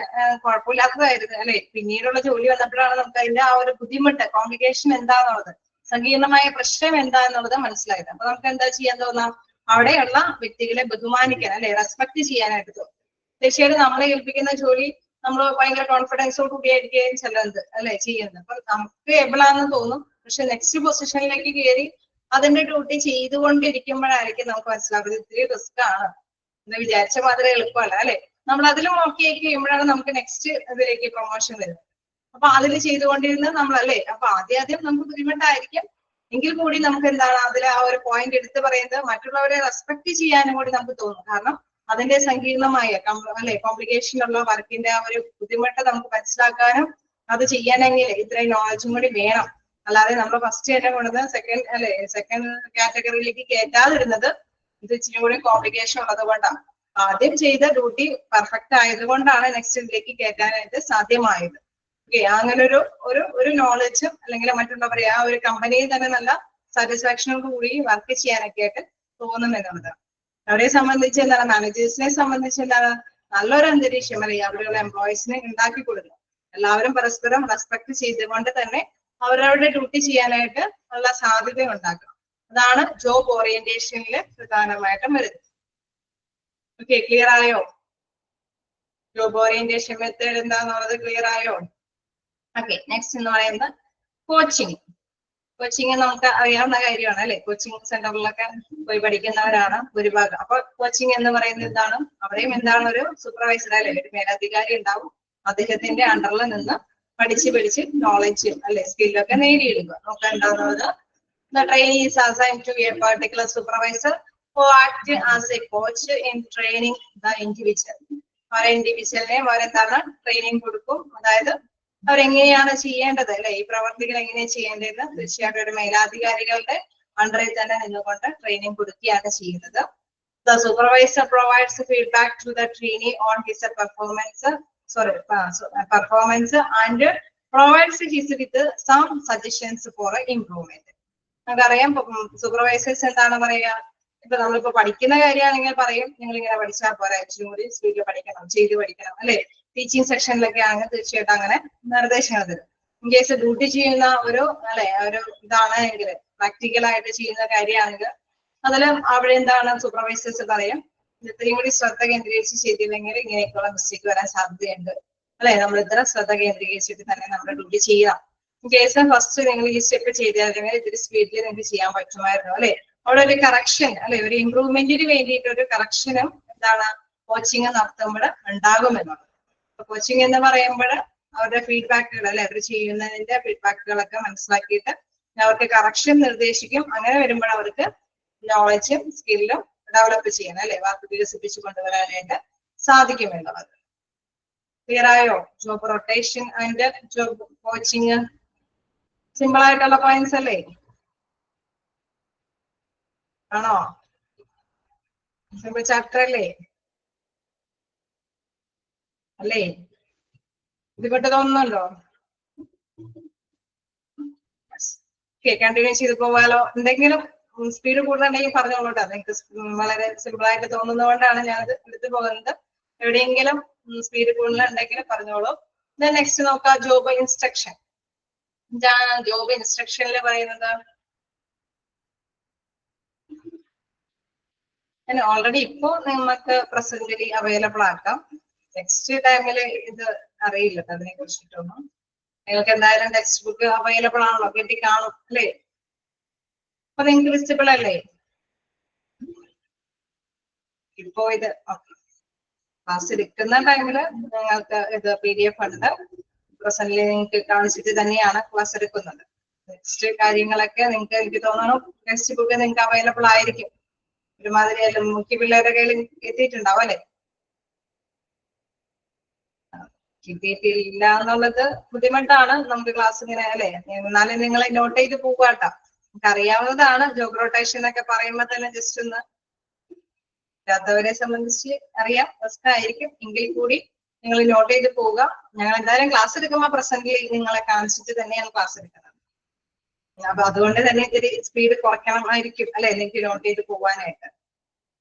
[SPEAKER 1] കുഴപ്പമില്ലാത്തതായിരുന്നു അല്ലെ. പിന്നീടുള്ള ജോലി വന്നപ്പോഴാണ് നമുക്ക് അതിന്റെ ആ ഒരു ബുദ്ധിമുട്ട്, കോംപ്ലിക്കേഷൻ എന്താന്നുള്ളത്, സങ്കീർണമായ പ്രശ്നം എന്താന്നുള്ളത് മനസ്സിലായത്. അപ്പൊ നമുക്ക് എന്താ ചെയ്യാൻ തോന്നാം? അവിടെയുള്ള വ്യക്തികളെ ബഹുമാനിക്കാൻ അല്ലെ, റെസ്പെക്ട് ചെയ്യാനായിട്ട് തോന്നും. തീർച്ചയായിട്ടും നമ്മളെ ഏൽപ്പിക്കുന്ന ജോലി നമ്മൾ ഭയങ്കര കോൺഫിഡൻസോട് കൂടിയായിരിക്കും ചിലത് അല്ലെ ചെയ്യുന്നത്. അപ്പൊ നമുക്ക് എബിളാന്ന് തോന്നും, പക്ഷെ നെക്സ്റ്റ് പൊസിഷനിലേക്ക് കയറി അതിന്റെ ഡ്യൂട്ടി ചെയ്തുകൊണ്ടിരിക്കുമ്പോഴായിരിക്കും നമുക്ക് മനസ്സിലാക്കുന്നത് ഇത്തിരി റിസ്ക് ആണ് എന്ന് വിചാരിച്ച മാതിരി എളുപ്പമല്ല അല്ലെ. നമ്മൾ അതിലും ഓക്കെ ആയി കഴിയുമ്പോഴാണ് നമുക്ക് നെക്സ്റ്റ് ഇതിലേക്ക് പ്രൊമോഷൻ വരുന്നത്. അപ്പൊ അതിൽ ചെയ്തുകൊണ്ടിരുന്നത് നമ്മളല്ലേ. അപ്പൊ ആദ്യം നമുക്ക് ബുദ്ധിമുട്ടായിരിക്കും, എങ്കിൽ കൂടി നമുക്ക് എന്താണ് അതിൽ ആ ഒരു പോയിന്റ് എടുത്ത് പറയുന്നത് മറ്റുള്ളവരെ റെസ്പെക്ട് ചെയ്യാനും കൂടി നമുക്ക് തോന്നും. കാരണം അതിന്റെ സങ്കീർണമായ അല്ലെ കോംപ്ലിക്കേഷൻ ഉള്ള വർക്കിന്റെ ആ ഒരു ബുദ്ധിമുട്ട് നമുക്ക് മനസ്സിലാക്കാനും അത് ചെയ്യാനെങ്കിൽ ഇത്രയും നോളജും കൂടി വേണം. അല്ലാതെ നമ്മൾ ഫസ്റ്റ് തന്നെ കൊണ്ടുവന്ന് സെക്കൻഡ് കാറ്റഗറിയിലേക്ക് കയറ്റാതിരുന്നത് ഇത് ഇച്ചിരി കൂടി കോംപ്ലിക്കേഷൻ ഉള്ളത് കൊണ്ടാണ്. ആദ്യം ചെയ്ത ഡ്യൂട്ടി പെർഫെക്റ്റ് ആയതുകൊണ്ടാണ് നെക്സ്റ്റ് ഇതിലേക്ക് കയറ്റാനായിട്ട് സാധ്യമായത്. ഓക്കെ, അങ്ങനെ ഒരു നോളജും അല്ലെങ്കിൽ മറ്റുള്ളവരെ ആ ഒരു കമ്പനിയിൽ തന്നെ നല്ല സാറ്റിസ്ഫാക്ഷനോട് കൂടി വർക്ക് ചെയ്യാനൊക്കെ ആയിട്ട് തോന്നും എന്നുള്ളതാണ്. അവരെ സംബന്ധിച്ച് എന്താണ്, മാനേജേഴ്സിനെ സംബന്ധിച്ച് എന്താണ്, നല്ലൊരു അന്തരീക്ഷം അല്ലെങ്കിൽ അവിടെയുള്ള എംപ്ലോയീസിനെ ഉണ്ടാക്കി കൊടുക്കുക. എല്ലാവരും പരസ്പരം റെസ്പെക്ട് ചെയ്തുകൊണ്ട് തന്നെ അവരവരുടെ ഡ്യൂട്ടി ചെയ്യാനായിട്ട് ഉള്ള സാധ്യത ഉണ്ടാക്കണം. അതാണ് ജോബ് ഓറിയന്റേഷനിൽ പ്രധാനമായിട്ടും വരുന്നത്. ഓക്കെ, ക്ലിയർ ആയോ? ജോബ് ഓറിയന്റേഷൻ മെത്തേഡ് എന്താന്നുള്ളത് ക്ലിയർ ആയോ? ഓക്കെ, നെക്സ്റ്റ് എന്ന് പറയുന്നത് കോച്ചിങ്. കോച്ചിങ് നമുക്ക് അറിയാവുന്ന കാര്യമാണ് അല്ലെ. കോച്ചിങ് സെന്ററിലൊക്കെ പോയി പഠിക്കുന്നവരാണ് ഭൂരിഭാഗം. അപ്പൊ കോച്ചിങ് എന്ന് പറയുന്നത് എന്താണ്? അവിടെയും എന്താണ് ഒരു സൂപ്പർവൈസർ അല്ലെ, ഒരു മേലധികാരി ഉണ്ടാവും, അദ്ദേഹത്തിന്റെ അണ്ടറിൽ നിന്ന് പഠിച്ച് നോളജ് അല്ലെ സ്കില്ലൊക്കെ നേടിയെടുക്കുക. നമുക്ക് എന്താകുന്നത് the trainee is assigned to a particular supervisor who act as a coach in training the individual. ആ ഇൻഡിവിജ്വലിനെ അവരെന്താണ് ട്രെയിനിങ് കൊടുക്കും. അതായത് അവരെങ്ങനെയാണ് ചെയ്യേണ്ടത് അല്ലെ, ഈ പ്രവർത്തികൾ എങ്ങനെയാണ് ചെയ്യേണ്ടതെന്ന് തീർച്ചയായിട്ടും ഒരു മേലാധികാരികളുടെ അണ്ടറിൽ തന്നെ നിന്നുകൊണ്ട് ട്രെയിനിങ് കൊടുക്കുകയാണ് ചെയ്യുന്നത്. The supervisor provides feedback to the trainee on his performance and provides his with some suggestions for improvement. നമുക്കറിയാം സൂപ്പർവൈസേഴ്സ് എന്താണ് പറയുക, ഇപ്പൊ നമ്മളിപ്പോ പഠിക്കുന്ന കാര്യമാണെങ്കിൽ പറയും നിങ്ങൾ ഇങ്ങനെ പഠിച്ചാൽ പോരാ, ഇച്ചിരി കൂടി സ്പീഡിൽ പഠിക്കണം, ചെയ്ത് പഠിക്കണം അല്ലെ. ടീച്ചിങ് സെക്ഷനിലൊക്കെ ആണെങ്കിൽ തീർച്ചയായിട്ടും അങ്ങനെ നിർദ്ദേശങ്ങൾ തരും. ഇൻ കേസ് ഡ്യൂട്ടി ചെയ്യുന്ന ഒരു ഇതാണെങ്കിൽ പ്രാക്ടിക്കലായിട്ട് ചെയ്യുന്ന കാര്യമാണെങ്കിൽ അതിലും അവിടെ എന്താണ് സൂപ്പർവൈസേഴ്സ് പറയും ഇത്രയും കൂടി ശ്രദ്ധ കേന്ദ്രീകരിച്ച് ചെയ്തില്ലെങ്കിൽ ഇങ്ങനെയൊക്കെയുള്ള മിസ്റ്റേക്ക് വരാൻ സാധ്യതയുണ്ട് അല്ലെ. നമ്മൾ ഇത്ര ശ്രദ്ധ കേന്ദ്രീകരിച്ചിട്ട് തന്നെ നമ്മുടെ ഡ്യൂട്ടി ചെയ്യാം. ഇൻ കേസ് ഫസ്റ്റ് നിങ്ങൾ ഈ സ്റ്റെപ്പ് ചെയ്തിരുന്നെങ്കിൽ ഇത്തിരി സ്പീഡിൽ നിങ്ങൾക്ക് ചെയ്യാൻ പറ്റുമായിരുന്നു അല്ലെ. അവിടെ ഒരു കറക്ഷൻ അല്ലെ, ഒരു ഇംപ്രൂവ്മെന്റിന് വേണ്ടിയിട്ട് ഒരു കറക്ഷനും എന്താണ് കോച്ചിങ് നടത്തുമ്പോൾ ഉണ്ടാകുമെന്നുള്ളത്. കോച്ചിങ് എന്ന് പറയുമ്പോൾ അവരുടെ ഫീഡ്ബാക്കുകൾ അല്ലെ, അവർ ചെയ്യുന്നതിന്റെ ഫീഡ്ബാക്കുകളൊക്കെ മനസ്സിലാക്കിയിട്ട് അവർക്ക് കറക്ഷൻ നിർദ്ദേശിക്കും. അങ്ങനെ വരുമ്പോൾ അവർക്ക് നോളജും സ്കില്ലും ഡെവലപ്പ് ചെയ്യാൻ അല്ലെ, വർക്ക് വികസിപ്പിച്ചു കൊണ്ടുവരാനായിട്ട് സാധിക്കും എന്നുള്ളത്. ക്ലിയർ ആയോ? Job rotation and job coaching simple ആയിട്ടുള്ള പോയിന്റ്സ് അല്ലേ? ആണോ? സിമ്പിൾ ചാപ്റ്റർ അല്ലേ? അല്ലേ? ഇതുപെട്ട് തോന്നുന്നുണ്ടോ? കണ്ടിന്യൂ ചെയ്ത് പോവാലോ. എന്തെങ്കിലും സ്പീഡ് കൂടുതലുണ്ടെങ്കിൽ പറഞ്ഞോളൂട്ടോ. നിങ്ങൾക്ക് വളരെ സിമ്പിൾ ആയിട്ട് തോന്നുന്നതുകൊണ്ടാണ് ഞാനത് എടുത്തു പോകുന്നത്. എവിടെയെങ്കിലും സ്പീഡ് കൂടുതലുണ്ടെങ്കിൽ പറഞ്ഞോളൂ. നെക്സ്റ്റ് നോക്കാം, ജോബ് ഇൻസ്ട്രക്ഷൻ. ജോബ് ഇൻസ്ട്രക്ഷനിൽ പറയുന്നത് ഞാൻ ഓൾറെഡി ഇപ്പോ നിങ്ങൾക്ക് പ്രസന്റലി അവൈലബിൾ ആക്കാം. നെക്സ്റ്റ് ടൈമിൽ ഇത് അറിയില്ല അതിനെ കുറിച്ചിട്ടൊന്നും. നിങ്ങൾക്ക് എന്തായാലും ടെക്സ്റ്റ് ബുക്ക് അവൈലബിൾ ആണല്ലോ, കിട്ടിക്കാണും അല്ലേ? അപ്പൊ നിങ്ങൾക്ക് വിസിബിൾ അല്ലേ ഇപ്പോ? ഇത് ക്ലാസ് എടുക്കുന്ന ടൈമില് നിങ്ങൾക്ക് ഇത് PDF ഉണ്ട്. പ്രസന്റലി നിങ്ങൾക്ക് കാണിച്ചിട്ട് തന്നെയാണ് ക്ലാസ് എടുക്കുന്നത്. നെക്സ്റ്റ് കാര്യങ്ങളൊക്കെ നിങ്ങൾക്ക് എനിക്ക് തോന്നുന്നു ടെക്സ്റ്റ് ബുക്ക് നിങ്ങൾക്ക് അവൈലബിൾ ആയിരിക്കും. ഒരുമാതിരി മുഖ്യ പിള്ളേരുടെ കയ്യിൽ എത്തിയിട്ടുണ്ടാവും അല്ലെ? കിട്ടിയിട്ടില്ല എന്നുള്ളത് ബുദ്ധിമുട്ടാണ്. നമുക്ക് ക്ലാസ് ഇങ്ങനെ അല്ലെ, എന്നാലും നിങ്ങളെ നോട്ട് ചെയ്ത് പോകാട്ടോ. നമുക്ക് അറിയാവുന്നതാണ്. ജോബ് റൊട്ടേഷൻ എന്നൊക്കെ പറയുമ്പോൾ തന്നെ ജസ്റ്റ് ഒന്ന് ാത്തവരെ സംബന്ധിച്ച് അറിയാം, ഫസ്റ്റ് ആയിരിക്കും. എങ്കിൽ കൂടി നിങ്ങൾ നോട്ട് ചെയ്ത് പോവുക. ഞങ്ങൾ എന്തായാലും ക്ലാസ് എടുക്കുമ്പോൾ പ്രസന്റ്ലി നിങ്ങളെ കാണിച്ചിട്ട് തന്നെയാണ് ക്ലാസ് എടുക്കുന്നത്. അപ്പൊ അതുകൊണ്ട് തന്നെ ഇത്തിരി സ്പീഡ് കുറയ്ക്കണമായിരിക്കും അല്ലെ, എനിക്ക് നോട്ട് ചെയ്ത് പോകാനായിട്ട്.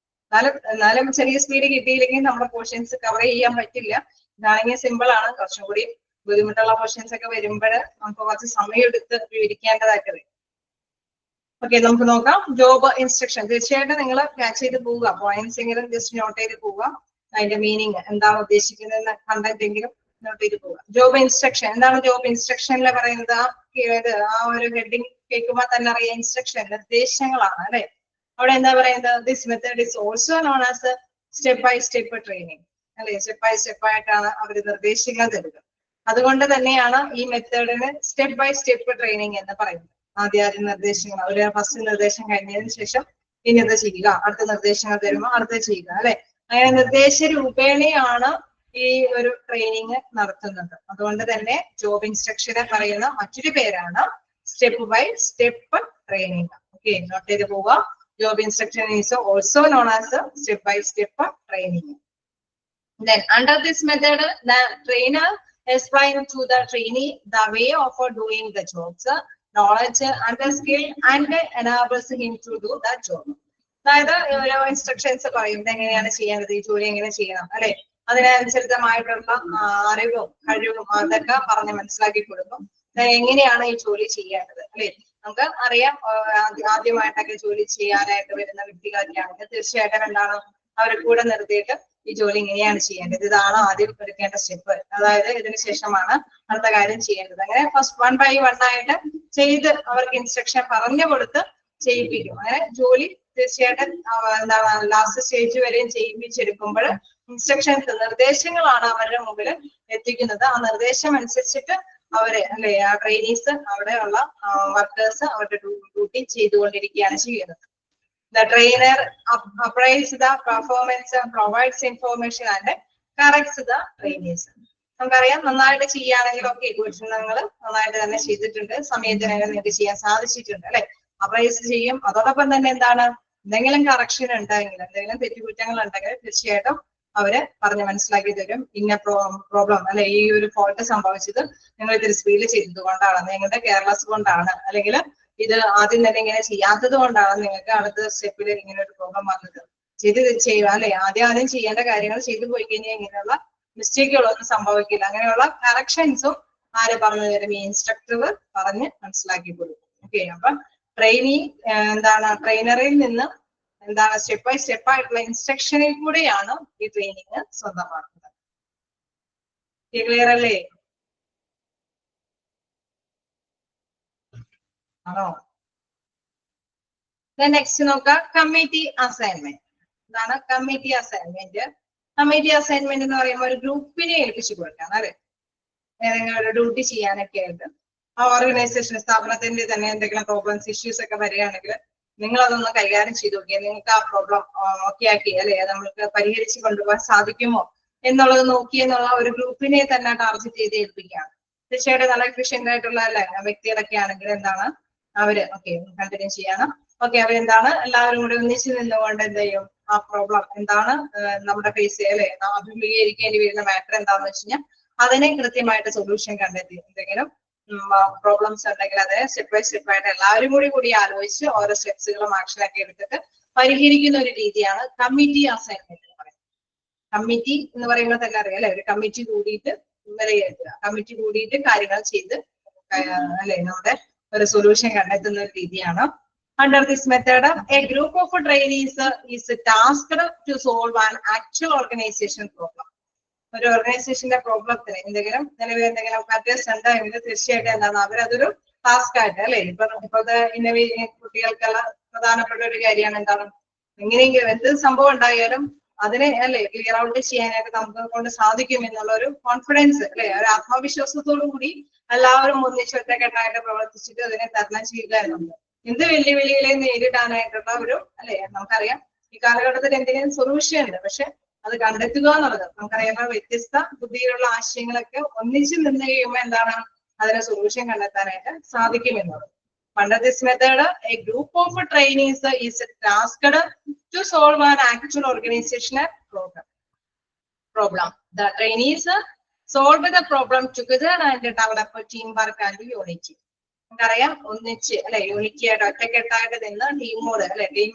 [SPEAKER 1] എന്നാലും ചെറിയ സ്പീഡ് കിട്ടിയില്ലെങ്കിൽ നമ്മുടെ പോർഷൻസ് കവർ ചെയ്യാൻ പറ്റില്ല. ഇതാണെങ്കിൽ സിമ്പിൾ ആണ്. കുറച്ചും കൂടി ബുദ്ധിമുട്ടുള്ള പോർഷൻസ് ഒക്കെ വരുമ്പോൾ നമുക്ക് കുറച്ച് സമയം എടുത്ത് വിവരിക്കേണ്ടതായിട്ട് വരും. ഓക്കെ, നമുക്ക് നോക്കാം. ജോബ് ഇൻസ്ട്രക്ഷൻ തീർച്ചയായിട്ടും നിങ്ങൾ ക്യാച്ച് ചെയ്ത് പോവുക. പോയിന്റ്സ് എങ്കിലും ജസ്റ്റ് നോട്ട് ചെയ്ത് പോവുക. അതിന്റെ മീനിങ് എന്താണ് ഉദ്ദേശിക്കുന്നതെന്ന് കണ്ടന്റ് എങ്കിലും നോട്ട് ചെയ്ത് പോവുക. ജോബ് ഇൻസ്ട്രക്ഷൻ എന്താണ്? ജോബ് ഇൻസ്ട്രക്ഷനിൽ പറയുന്നത് ആ ഒരു ഹെഡിങ് കേൾക്കുമ്പോൾ തന്നെ അറിയാം, ഇൻസ്ട്രക്ഷൻ നിർദ്ദേശങ്ങളാണ് അല്ലെ. അവിടെ എന്താ പറയുന്നത്? This method is also known as step by step training അല്ലെ. സ്റ്റെപ്പ് ബൈ സ്റ്റെപ്പ് ആയിട്ടാണ് അവർ നിർദ്ദേശങ്ങൾ തരുന്നത്. അതുകൊണ്ട് തന്നെയാണ് ഈ മെത്തേഡിന് സ്റ്റെപ്പ് ബൈ സ്റ്റെപ്പ് ട്രെയിനിങ് എന്ന് പറയുന്നത്. ആദ്യം നിർദ്ദേശങ്ങൾ, ഒരു ഫസ്റ്റ് നിർദ്ദേശം കഴിഞ്ഞതിന് ശേഷം ഇനി അത് ചെയ്യുക, അടുത്ത നിർദ്ദേശങ്ങൾ തരുമ്പോൾ അടുത്ത ചെയ്യുക അല്ലെ. അങ്ങനെ നിർദ്ദേശ രൂപേണയാണ് ഈ ഒരു ട്രെയിനിങ് നടത്തുന്നത്. അതുകൊണ്ട് തന്നെ ജോബ് ഇൻസ്ട്രക്ഷനെ പറയുന്ന മറ്റൊരു പേരാണ് step by step training. Okay, note ചെയ്ത് പോവുക. Job instruction is also known as step by step training. Then under this method, the trainer explains to the trainee the way of doing the jobs, knowledge and the skill, and enables him to do the job. അതായത് instructions പറയുന്നത് എങ്ങനെയാണ് ചെയ്യേണ്ടത്, ഈ ജോലി എങ്ങനെ ചെയ്യണം അല്ലെ, അതിനനുസരിതമായിട്ടുള്ള അറിവും കഴിവും അതൊക്കെ പറഞ്ഞ് മനസ്സിലാക്കി കൊടുക്കും. എങ്ങനെയാണ് ഈ ജോലി ചെയ്യേണ്ടത് അല്ലെ. നമുക്ക് അറിയാം, ആദ്യമായിട്ടൊക്കെ ജോലി ചെയ്യാനായിട്ട് വരുന്ന വ്യക്തികളൊക്കെയാണെങ്കിൽ തീർച്ചയായിട്ടും എന്താണ് അവരെ കൂടെ നിർത്തിയിട്ട് ഈ ജോലി ഇങ്ങനെയാണ് ചെയ്യേണ്ടത്, ഇതാണ് ആദ്യം എടുക്കേണ്ട സ്റ്റെപ്പ്, അതായത് ഇതിന് ശേഷമാണ് അടുത്ത കാര്യം ചെയ്യേണ്ടത്. അങ്ങനെ ഫസ്റ്റ് 1 by 1 ആയിട്ട് ചെയ്ത് അവർക്ക് ഇൻസ്ട്രക്ഷൻ പറഞ്ഞു കൊടുത്ത് ചെയ്യിപ്പിക്കും. അങ്ങനെ ജോലി തീർച്ചയായിട്ടും എന്താണ് ലാസ്റ്റ് സ്റ്റേജ് വരെയും ചെയ്യിപ്പിച്ചെടുക്കുമ്പോൾ ഇൻസ്ട്രക്ഷൻസ് നിർദ്ദേശങ്ങളാണ് അവരുടെ മുമ്പിൽ എത്തിക്കുന്നത്. ആ നിർദ്ദേശം അനുസരിച്ചിട്ട് അവരെ അല്ലെ, ആ ട്രെയിനീസ് അവിടെയുള്ള വർക്കേഴ്സ് അവരുടെ ഡ്യൂട്ടി ചെയ്തുകൊണ്ടിരിക്കുകയാണ് ചെയ്യുന്നത്. The trainer appraise the performance, provides information and corrects the trainees. നമുക്കറിയാം, നന്നായിട്ട് ചെയ്യുകയാണെങ്കിലൊക്കെ നിങ്ങൾ നന്നായിട്ട് തന്നെ ചെയ്തിട്ടുണ്ട്, സമയത്തിനകം നിങ്ങൾക്ക് ചെയ്യാൻ സാധിച്ചിട്ടുണ്ട് അല്ലെ. അപ്രൈസ് ചെയ്യും. അതോടൊപ്പം തന്നെ എന്താണ്, എന്തെങ്കിലും കറക്ഷൻ ഉണ്ടെങ്കിൽ, എന്തെങ്കിലും തെറ്റുകുറ്റങ്ങൾ ഉണ്ടെങ്കിൽ തീർച്ചയായിട്ടും അവര് പറഞ്ഞ് മനസ്സിലാക്കി തരും. ഇന്ന പ്രോബ്ലം അല്ലെ, ഈ ഒരു ഫോൾട്ട് സംഭവിച്ചത് നിങ്ങൾ ഇത്തിരി സ്പീഡ് ചെയ്തത് കൊണ്ടാണ്, നിങ്ങളുടെ കെയർലെസ് കൊണ്ടാണ്, അല്ലെങ്കിൽ ഇത് ആദ്യം തന്നെ ഇങ്ങനെ ചെയ്യാത്തത് കൊണ്ടാണ് നിങ്ങൾക്ക് അടുത്ത സ്റ്റെപ്പിൽ ഇങ്ങനെ ഒരു പ്രോബ്ലം വന്നത്. ചെയ്യുക അല്ലെ, ആദ്യം ചെയ്യേണ്ട കാര്യങ്ങൾ ചെയ്തു പോയി കഴിഞ്ഞാൽ ഇങ്ങനെയുള്ള മിസ്റ്റേക്കുകളൊന്നും സംഭവിക്കില്ല. അങ്ങനെയുള്ള കറക്ഷൻസും ആര് പറഞ്ഞു തരും? ഈ ഇൻസ്ട്രക്ടർ പറഞ്ഞ് മനസ്സിലാക്കി കൊടുക്കും. ഓക്കെ, അപ്പൊ ട്രെയിനി എന്താണ് ട്രെയിനറിൽ നിന്ന് എന്താണ് സ്റ്റെപ്പ് ബൈ സ്റ്റെപ്പ് ആയിട്ടുള്ള ഇൻസ്ട്രക്ഷനിൽ കൂടെയാണ് ഈ ട്രെയിനിങ് സ്വന്തമാക്കുന്നത്. ക്ലിയർ അല്ലേ? ആണോ? നെക്സ്റ്റ് നോക്കാം, കമ്മിറ്റി അസൈൻമെന്റ്. ഇതാണ് കമ്മിറ്റി അസൈൻമെന്റ്. കമ്മിറ്റി അസൈൻമെന്റ് എന്ന് പറയുമ്പോൾ ഒരു ഗ്രൂപ്പിനെ ഏൽപ്പിച്ചു കൊടുക്കാം അല്ലെ, ഏതെങ്കിലും ഒരു ഡ്യൂട്ടി ചെയ്യാനൊക്കെ ആയിട്ട്. ആ ഓർഗനൈസേഷൻ സ്ഥാപനത്തിന്റെ തന്നെ എന്തെങ്കിലും പ്രോബ്ലംസ് ഇഷ്യൂസ് ഒക്കെ വരികയാണെങ്കിൽ നിങ്ങൾ അതൊന്ന് കൈകാര്യം ചെയ്ത് നോക്കിയാൽ നിങ്ങൾക്ക് ആ പ്രോബ്ലം ഓക്കെ ആക്കി അല്ലെ, നമ്മൾക്ക് പരിഹരിച്ച് കൊണ്ടുപോകാൻ സാധിക്കുമോ എന്നുള്ളത് നോക്കി എന്നുള്ള ഒരു ഗ്രൂപ്പിനെ തന്നെ ടാർഗറ്റ് ചെയ്ത് ഏൽപ്പിക്കുകയാണ്. തീർച്ചയായിട്ടും നല്ല എഫിഷ്യന്റ് ആയിട്ടുള്ള അല്ലെ വ്യക്തികളൊക്കെ ആണെങ്കിൽ എന്താണ് അവര് ഓക്കെ കണ്ടിന്യൂ ചെയ്യണം. ഓക്കെ അവരെന്താണ് എല്ലാവരും കൂടി ഒന്നിച്ച് നിന്നുകൊണ്ട് എന്ത് ചെയ്യും ആ പ്രോബ്ലം എന്താണ് നമ്മുടെ ഫേസ് അല്ലെ അഭിമുഖീകരിക്കേണ്ടി വരുന്ന മാറ്റർ എന്താണെന്ന് വെച്ച് കഴിഞ്ഞാൽ അതിനെ കൃത്യമായിട്ട് സൊല്യൂഷൻ കണ്ടെത്തി എന്തെങ്കിലും പ്രോബ്ലംസ് ഉണ്ടെങ്കിൽ അത് സ്റ്റെപ്പ് ബൈ സ്റ്റെപ്പ് ആയിട്ട് എല്ലാവരും കൂടി ആലോചിച്ച് ഓരോ സ്റ്റെപ്സുകളും ആക്ഷനൊക്കെ എടുത്തിട്ട് പരിഹരിക്കുന്ന ഒരു രീതിയാണ് കമ്മിറ്റി അസൈൻമെന്റ് എന്ന് പറയുന്നത്. കമ്മിറ്റി എന്ന് പറയുന്നത് തന്നെ അറിയാം അല്ലെ, ഒരു കമ്മിറ്റി കൂടിയിട്ട് വിലയിരുത്തുക, കമ്മിറ്റി കൂടിയിട്ട് കാര്യങ്ങൾ ചെയ്ത് അല്ലെ നമ്മുടെ ഒരു സൊല്യൂഷൻ കണ്ടെത്തുന്ന ഒരു രീതിയാണ്. Under this method, a group of trainees is tasked to solve an actual organization problem. ഒരു ഓർഗനൈസേഷന്റെ പ്രോബ്ലത്തിന് എന്തെങ്കിലും നിലവിൽ എന്തെങ്കിലും മാറ്റേഴ്സ് ഉണ്ടെങ്കിൽ തീർച്ചയായിട്ടും എന്താണ് അവരതൊരു ടാസ്ക് ആയിട്ട് അല്ലെ ഇപ്പോഴത്തെ കുട്ടികൾക്കുള്ള പ്രധാനപ്പെട്ട ഒരു കാര്യമാണ് എന്താണ് എങ്ങനെയെങ്കിലും എന്ത് സംഭവം ഉണ്ടായാലും അതിനെ അല്ലെ ക്ലിയർ ഔട്ട് ചെയ്യാനായിട്ട് നമുക്ക് കൊണ്ട് സാധിക്കും എന്നുള്ള ഒരു കോൺഫിഡൻസ് അല്ലെ ഒരു ആത്മവിശ്വാസത്തോടു കൂടി എല്ലാവരും ഒന്നിച്ചൊറ്റക്കെട്ടായിട്ട് പ്രവർത്തിച്ചിട്ട് അതിനെ തരണം ചെയ്യുക എന്നുണ്ട്. എന്ത് വെല്ലുവിളികളെ നേരിടാനായിട്ടുള്ള ഒരു അല്ലെ നമുക്കറിയാം ഈ കാലഘട്ടത്തിൽ എന്തെങ്കിലും സൊല്യൂഷൻ ഉണ്ട്, പക്ഷെ അത് കണ്ടെത്തുക എന്നുള്ളത് നമുക്കറിയാം വ്യത്യസ്ത ബുദ്ധിയിലുള്ള ആശയങ്ങളൊക്കെ ഒന്നിച്ച് നിന്ന് കഴിയുമ്പോൾ എന്താണ് അതിനെ സൊല്യൂഷൻ കണ്ടെത്താനായിട്ട് സാധിക്കുമെന്നുള്ളത്. Under this method, a group of trainees is tasked to solve an actual organizational problem. The trainees solve the problem together and develop teamwork and unity. നമുക്കറിയാം ഒന്നിച്ച് അല്ലെ യൂണിറ്റി ആയിട്ട് ഒറ്റക്കെട്ടായിട്ട് നിന്ന് ടീമോട് അല്ലെ ടീം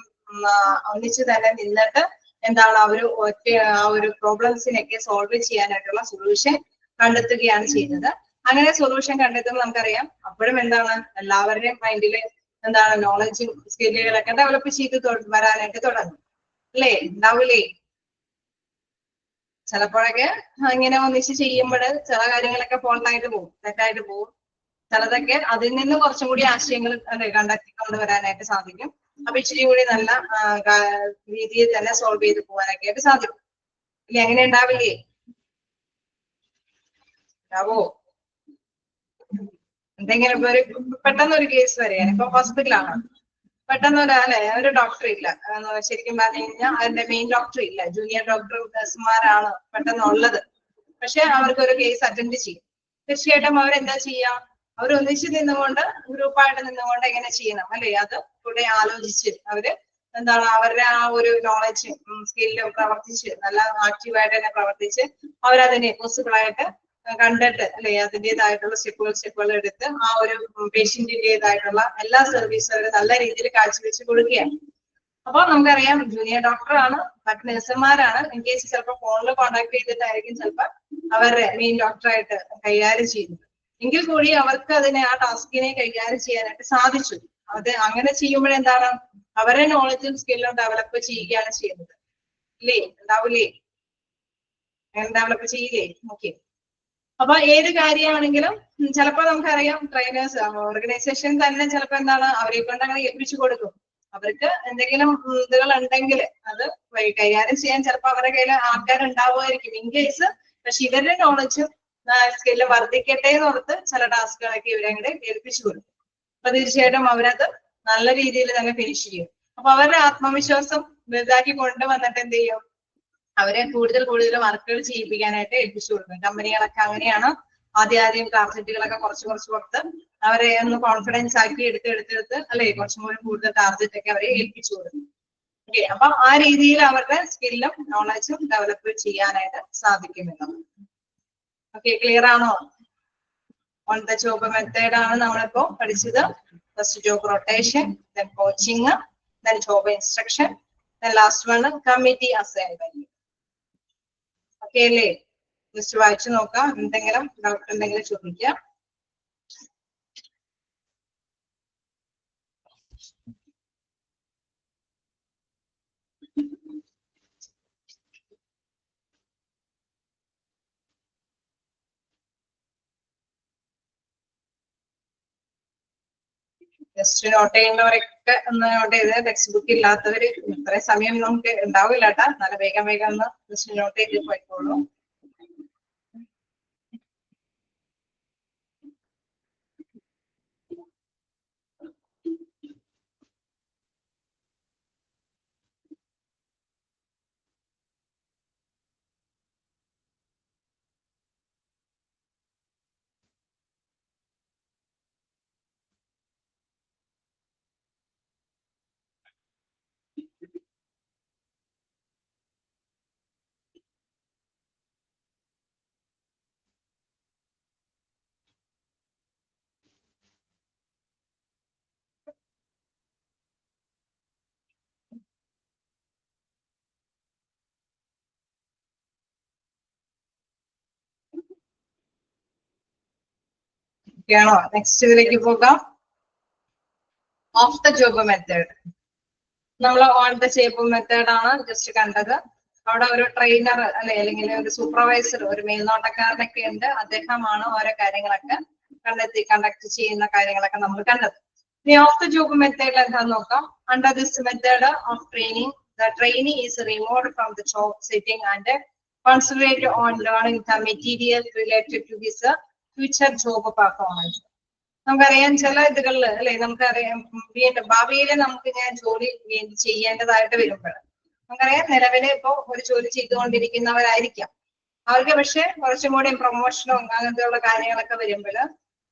[SPEAKER 1] ഒന്നിച്ച് തന്നെ നിന്നിട്ട് എന്താണ് ആ ഒരു പ്രോബ്ലംസിനൊക്കെ സോൾവ് ചെയ്യാനായിട്ടുള്ള സൊല്യൂഷൻ കണ്ടെത്തുകയാണ് ചെയ്യുന്നത്. അങ്ങനെ സൊല്യൂഷൻ കണ്ടെത്തുമ്പോൾ നമുക്കറിയാം അപ്പോഴും എന്താണ് എല്ലാവരുടെയും മൈൻഡില് എന്താണ് നോളജും സ്കില്ലുകളൊക്കെ ഡെവലപ്പ് ചെയ്ത് വരാനായിട്ട് തുടങ്ങും അല്ലേ, ഉണ്ടാവൂലേ? ചിലപ്പോഴൊക്കെ ഇങ്ങനെ ഒന്നിച്ച് ചെയ്യുമ്പോൾ ചില കാര്യങ്ങളൊക്കെ ഫോൾട്ടായിട്ട് പോകും, തെറ്റായിട്ട് പോകും. ചിലതൊക്കെ അതിൽ നിന്ന് കുറച്ചും കൂടി ആശയങ്ങൾ കണ്ടെത്തി കൊണ്ടുവരാനായിട്ട് സാധിക്കും. അപ്പൊ ഇച്ചിരി കൂടി നല്ല രീതിയിൽ തന്നെ സോൾവ് ചെയ്ത് പോകാനൊക്കെ ആയിട്ട് സാധിക്കും. ഇല്ല അങ്ങനെ ഉണ്ടാവില്ലേ? ഉണ്ടാവോ? എന്തെങ്കിലും ഇപ്പൊ ഒരു പെട്ടെന്നൊരു കേസ് വരെയാണ്, ഇപ്പൊ ഹോസ്പിറ്റലാണ്, പെട്ടെന്ന് അല്ലെ ഒരു ഡോക്ടർ ഇല്ല, ശരിക്കും പറഞ്ഞു കഴിഞ്ഞാൽ അതിന്റെ മെയിൻ ഡോക്ടർ ഇല്ല, ജൂനിയർ ഡോക്ടർ നഴ്സുമാരാണ് പെട്ടെന്ന് ഉള്ളത്. പക്ഷെ അവർക്കൊരു കേസ് അറ്റൻഡ് ചെയ്യും. തീർച്ചയായിട്ടും അവരെന്താ ചെയ്യാം, അവർ ഒന്നിച്ച് നിന്നുകൊണ്ട് ഗ്രൂപ്പായിട്ട് നിന്നുകൊണ്ട് എങ്ങനെ ചെയ്യണം അല്ലെ അത് കൂടെ ആലോചിച്ച് അവര് എന്താണ് അവരുടെ ആ ഒരു നോളജും സ്കില്ലും പ്രവർത്തിച്ച് നല്ല ആക്റ്റീവായിട്ട് തന്നെ പ്രവർത്തിച്ച് അവരതിനെ പോസിബിൾ ആയിട്ട് കണ്ടിട്ട് അല്ലെ അതിൻ്റെതായിട്ടുള്ള സ്റ്റെപ്പുകൾ എടുത്ത് ആ ഒരു പേഷ്യന്റിന്റേതായിട്ടുള്ള എല്ലാ സർവീസും അവർ നല്ല രീതിയിൽ കാഴ്ചവെച്ച് കൊടുക്കുകയാണ്. അപ്പൊ നമുക്കറിയാം ജൂനിയർ ഡോക്ടറാണ്, മറ്റ് നഴ്സുമാരാണ്. ഇൻ കേസ് ചിലപ്പോൾ ഫോണിൽ കോൺടാക്ട് ചെയ്തിട്ടായിരിക്കും ചിലപ്പോൾ അവരുടെ മെയിൻ ഡോക്ടറായിട്ട് കൈകാര്യം ചെയ്യുന്നത്. എങ്കിൽ കൂടി അവർക്ക് അതിനെ ആ ടാസ്കിനെ കൈകാര്യം ചെയ്യാനായിട്ട് സാധിച്ചു. അത് അങ്ങനെ ചെയ്യുമ്പോഴെന്താണ് അവരുടെ നോളജും സ്കില്ലും ഡെവലപ്പ് ചെയ്യുകയാണ് ചെയ്യുന്നത്. ഇല്ലേ? ഉണ്ടാവില്ലേ? ഡെവലപ്പ് ചെയ്യില്ലേ? ഓക്കെ. അപ്പൊ ഏത് കാര്യമാണെങ്കിലും ചിലപ്പോൾ നമുക്കറിയാം ട്രെയിനേഴ്സ് ഓർഗനൈസേഷൻ തന്നെ ചിലപ്പോൾ എന്താണ് അവരെ കൊണ്ട് അങ്ങനെ ഏൽപ്പിച്ചു കൊടുക്കും. അവർക്ക് എന്തെങ്കിലും ഇതുകൾ ഉണ്ടെങ്കിൽ അത് കൈകാര്യം ചെയ്യാൻ ചിലപ്പോൾ അവരുടെ കയ്യിൽ ആൾക്കാരുണ്ടാവുമായിരിക്കും ഇൻ കേസ്. പക്ഷെ ഇവരുടെ നോളജും സ്കില്ല് വർദ്ധിക്കട്ടെ എന്നോർത്ത് ചില ടാസ്കുകളൊക്കെ ഇവരങ്ങോട്ട് ഏൽപ്പിച്ചു കൊടുക്കും. അപ്പൊ തീർച്ചയായിട്ടും അവരത് നല്ല രീതിയിൽ തന്നെ ഫിനിഷ് ചെയ്യും. അപ്പൊ അവരുടെ ആത്മവിശ്വാസം വലുതാക്കി കൊണ്ടുവന്നിട്ട് എന്ത് ചെയ്യും, അവരെ കൂടുതൽ വർക്കുകൾ ചെയ്യിപ്പിക്കാനായിട്ട് ഏൽപ്പിച്ചു കൊടുക്കും. കമ്പനികളൊക്കെ അങ്ങനെയാണ്. ആദ്യം ടാർഗറ്റുകളൊക്കെ കുറച്ച് കൊടുത്ത് അവരെ ഒന്ന് കോൺഫിഡൻസ് ആക്കി എടുത്ത് അല്ലെ കുറച്ചും കൂടി കൂടുതൽ ടാർഗറ്റ് ഒക്കെ അവരെ ഏൽപ്പിച്ചു കൊടുക്കും. ഓക്കെ. അപ്പൊ ആ രീതിയിൽ അവരുടെ സ്കില്ലും നോളജും ഡെവലപ്പ് ചെയ്യാനായിട്ട് സാധിക്കുമെന്നാണ്. ഓക്കെ, ക്ലിയർ ആണോ? ഓൺ ദ ജോബ് മെത്തേഡ് ആണ് നമ്മളിപ്പോ പഠിച്ചത്. First job rotation, then coaching, then job instruction, then last one committee assignment. Okay അല്ലേ? ജസ്റ്റ് വായിച്ചു നോക്കാം, എന്തെങ്കിലും ഡൗട്ട് ഉണ്ടെങ്കിൽ ചോദിക്കാം. ജസ്റ്റ് നോട്ട് ചെയ്യുന്നവരൊക്കെ ഒന്ന് നോട്ട് ചെയ്ത്, ടെക്സ്റ്റ് ബുക്ക് ഇല്ലാത്തവര് ഇത്രയും സമയം നമുക്ക് ഉണ്ടാവില്ല കേട്ടാ, നല്ല വേഗം ഒന്ന് ജസ്റ്റ് നോട്ട് ചെയ്ത് പോയിക്കോളൂ. ഓക്കെ ആണോ? നെക്സ്റ്റ് ഇതിലേക്ക് പോകാം. Of the job method. നമ്മൾ ഓൺ ദ ജോബ് മെത്തേഡ് ആണ് ജസ്റ്റ് കണ്ടത്. അവിടെ ഒരു ട്രെയിനർ അല്ലെ, അല്ലെങ്കിൽ ഒരു സൂപ്പർവൈസർ, ഒരു മേൽനോട്ടക്കാരനൊക്കെ ഉണ്ട്. അദ്ദേഹമാണ് ഓരോ കാര്യങ്ങളൊക്കെ കണ്ടക്ട് ചെയ്യുന്ന കാര്യങ്ങളൊക്കെ നമ്മൾ കണ്ടത്. ഇനി ഓഫ് ദ ജോബ് മെത്തേഡ് എന്താന്ന് നോക്കാം. Under this method of training, the trainee is removed from the job setting and concentrate on learning the material related to his future job performance. നമുക്കറിയാം ചില ഇതുകളിൽ അല്ലെ, നമുക്കറിയാം വീണ്ടും ഭാവിയിൽ നമുക്ക് ഞാൻ ജോലി ചെയ്യേണ്ടതായിട്ട് വരുമ്പോൾ നമുക്കറിയാം നിലവിലെ ഇപ്പോ ഒരു ജോലി ചെയ്തുകൊണ്ടിരിക്കുന്നവരായിരിക്കാം. അവർക്ക് പക്ഷെ കുറച്ചും കൂടി പ്രൊമോഷനോ അങ്ങനത്തെയുള്ള കാര്യങ്ങളൊക്കെ വരുമ്പോൾ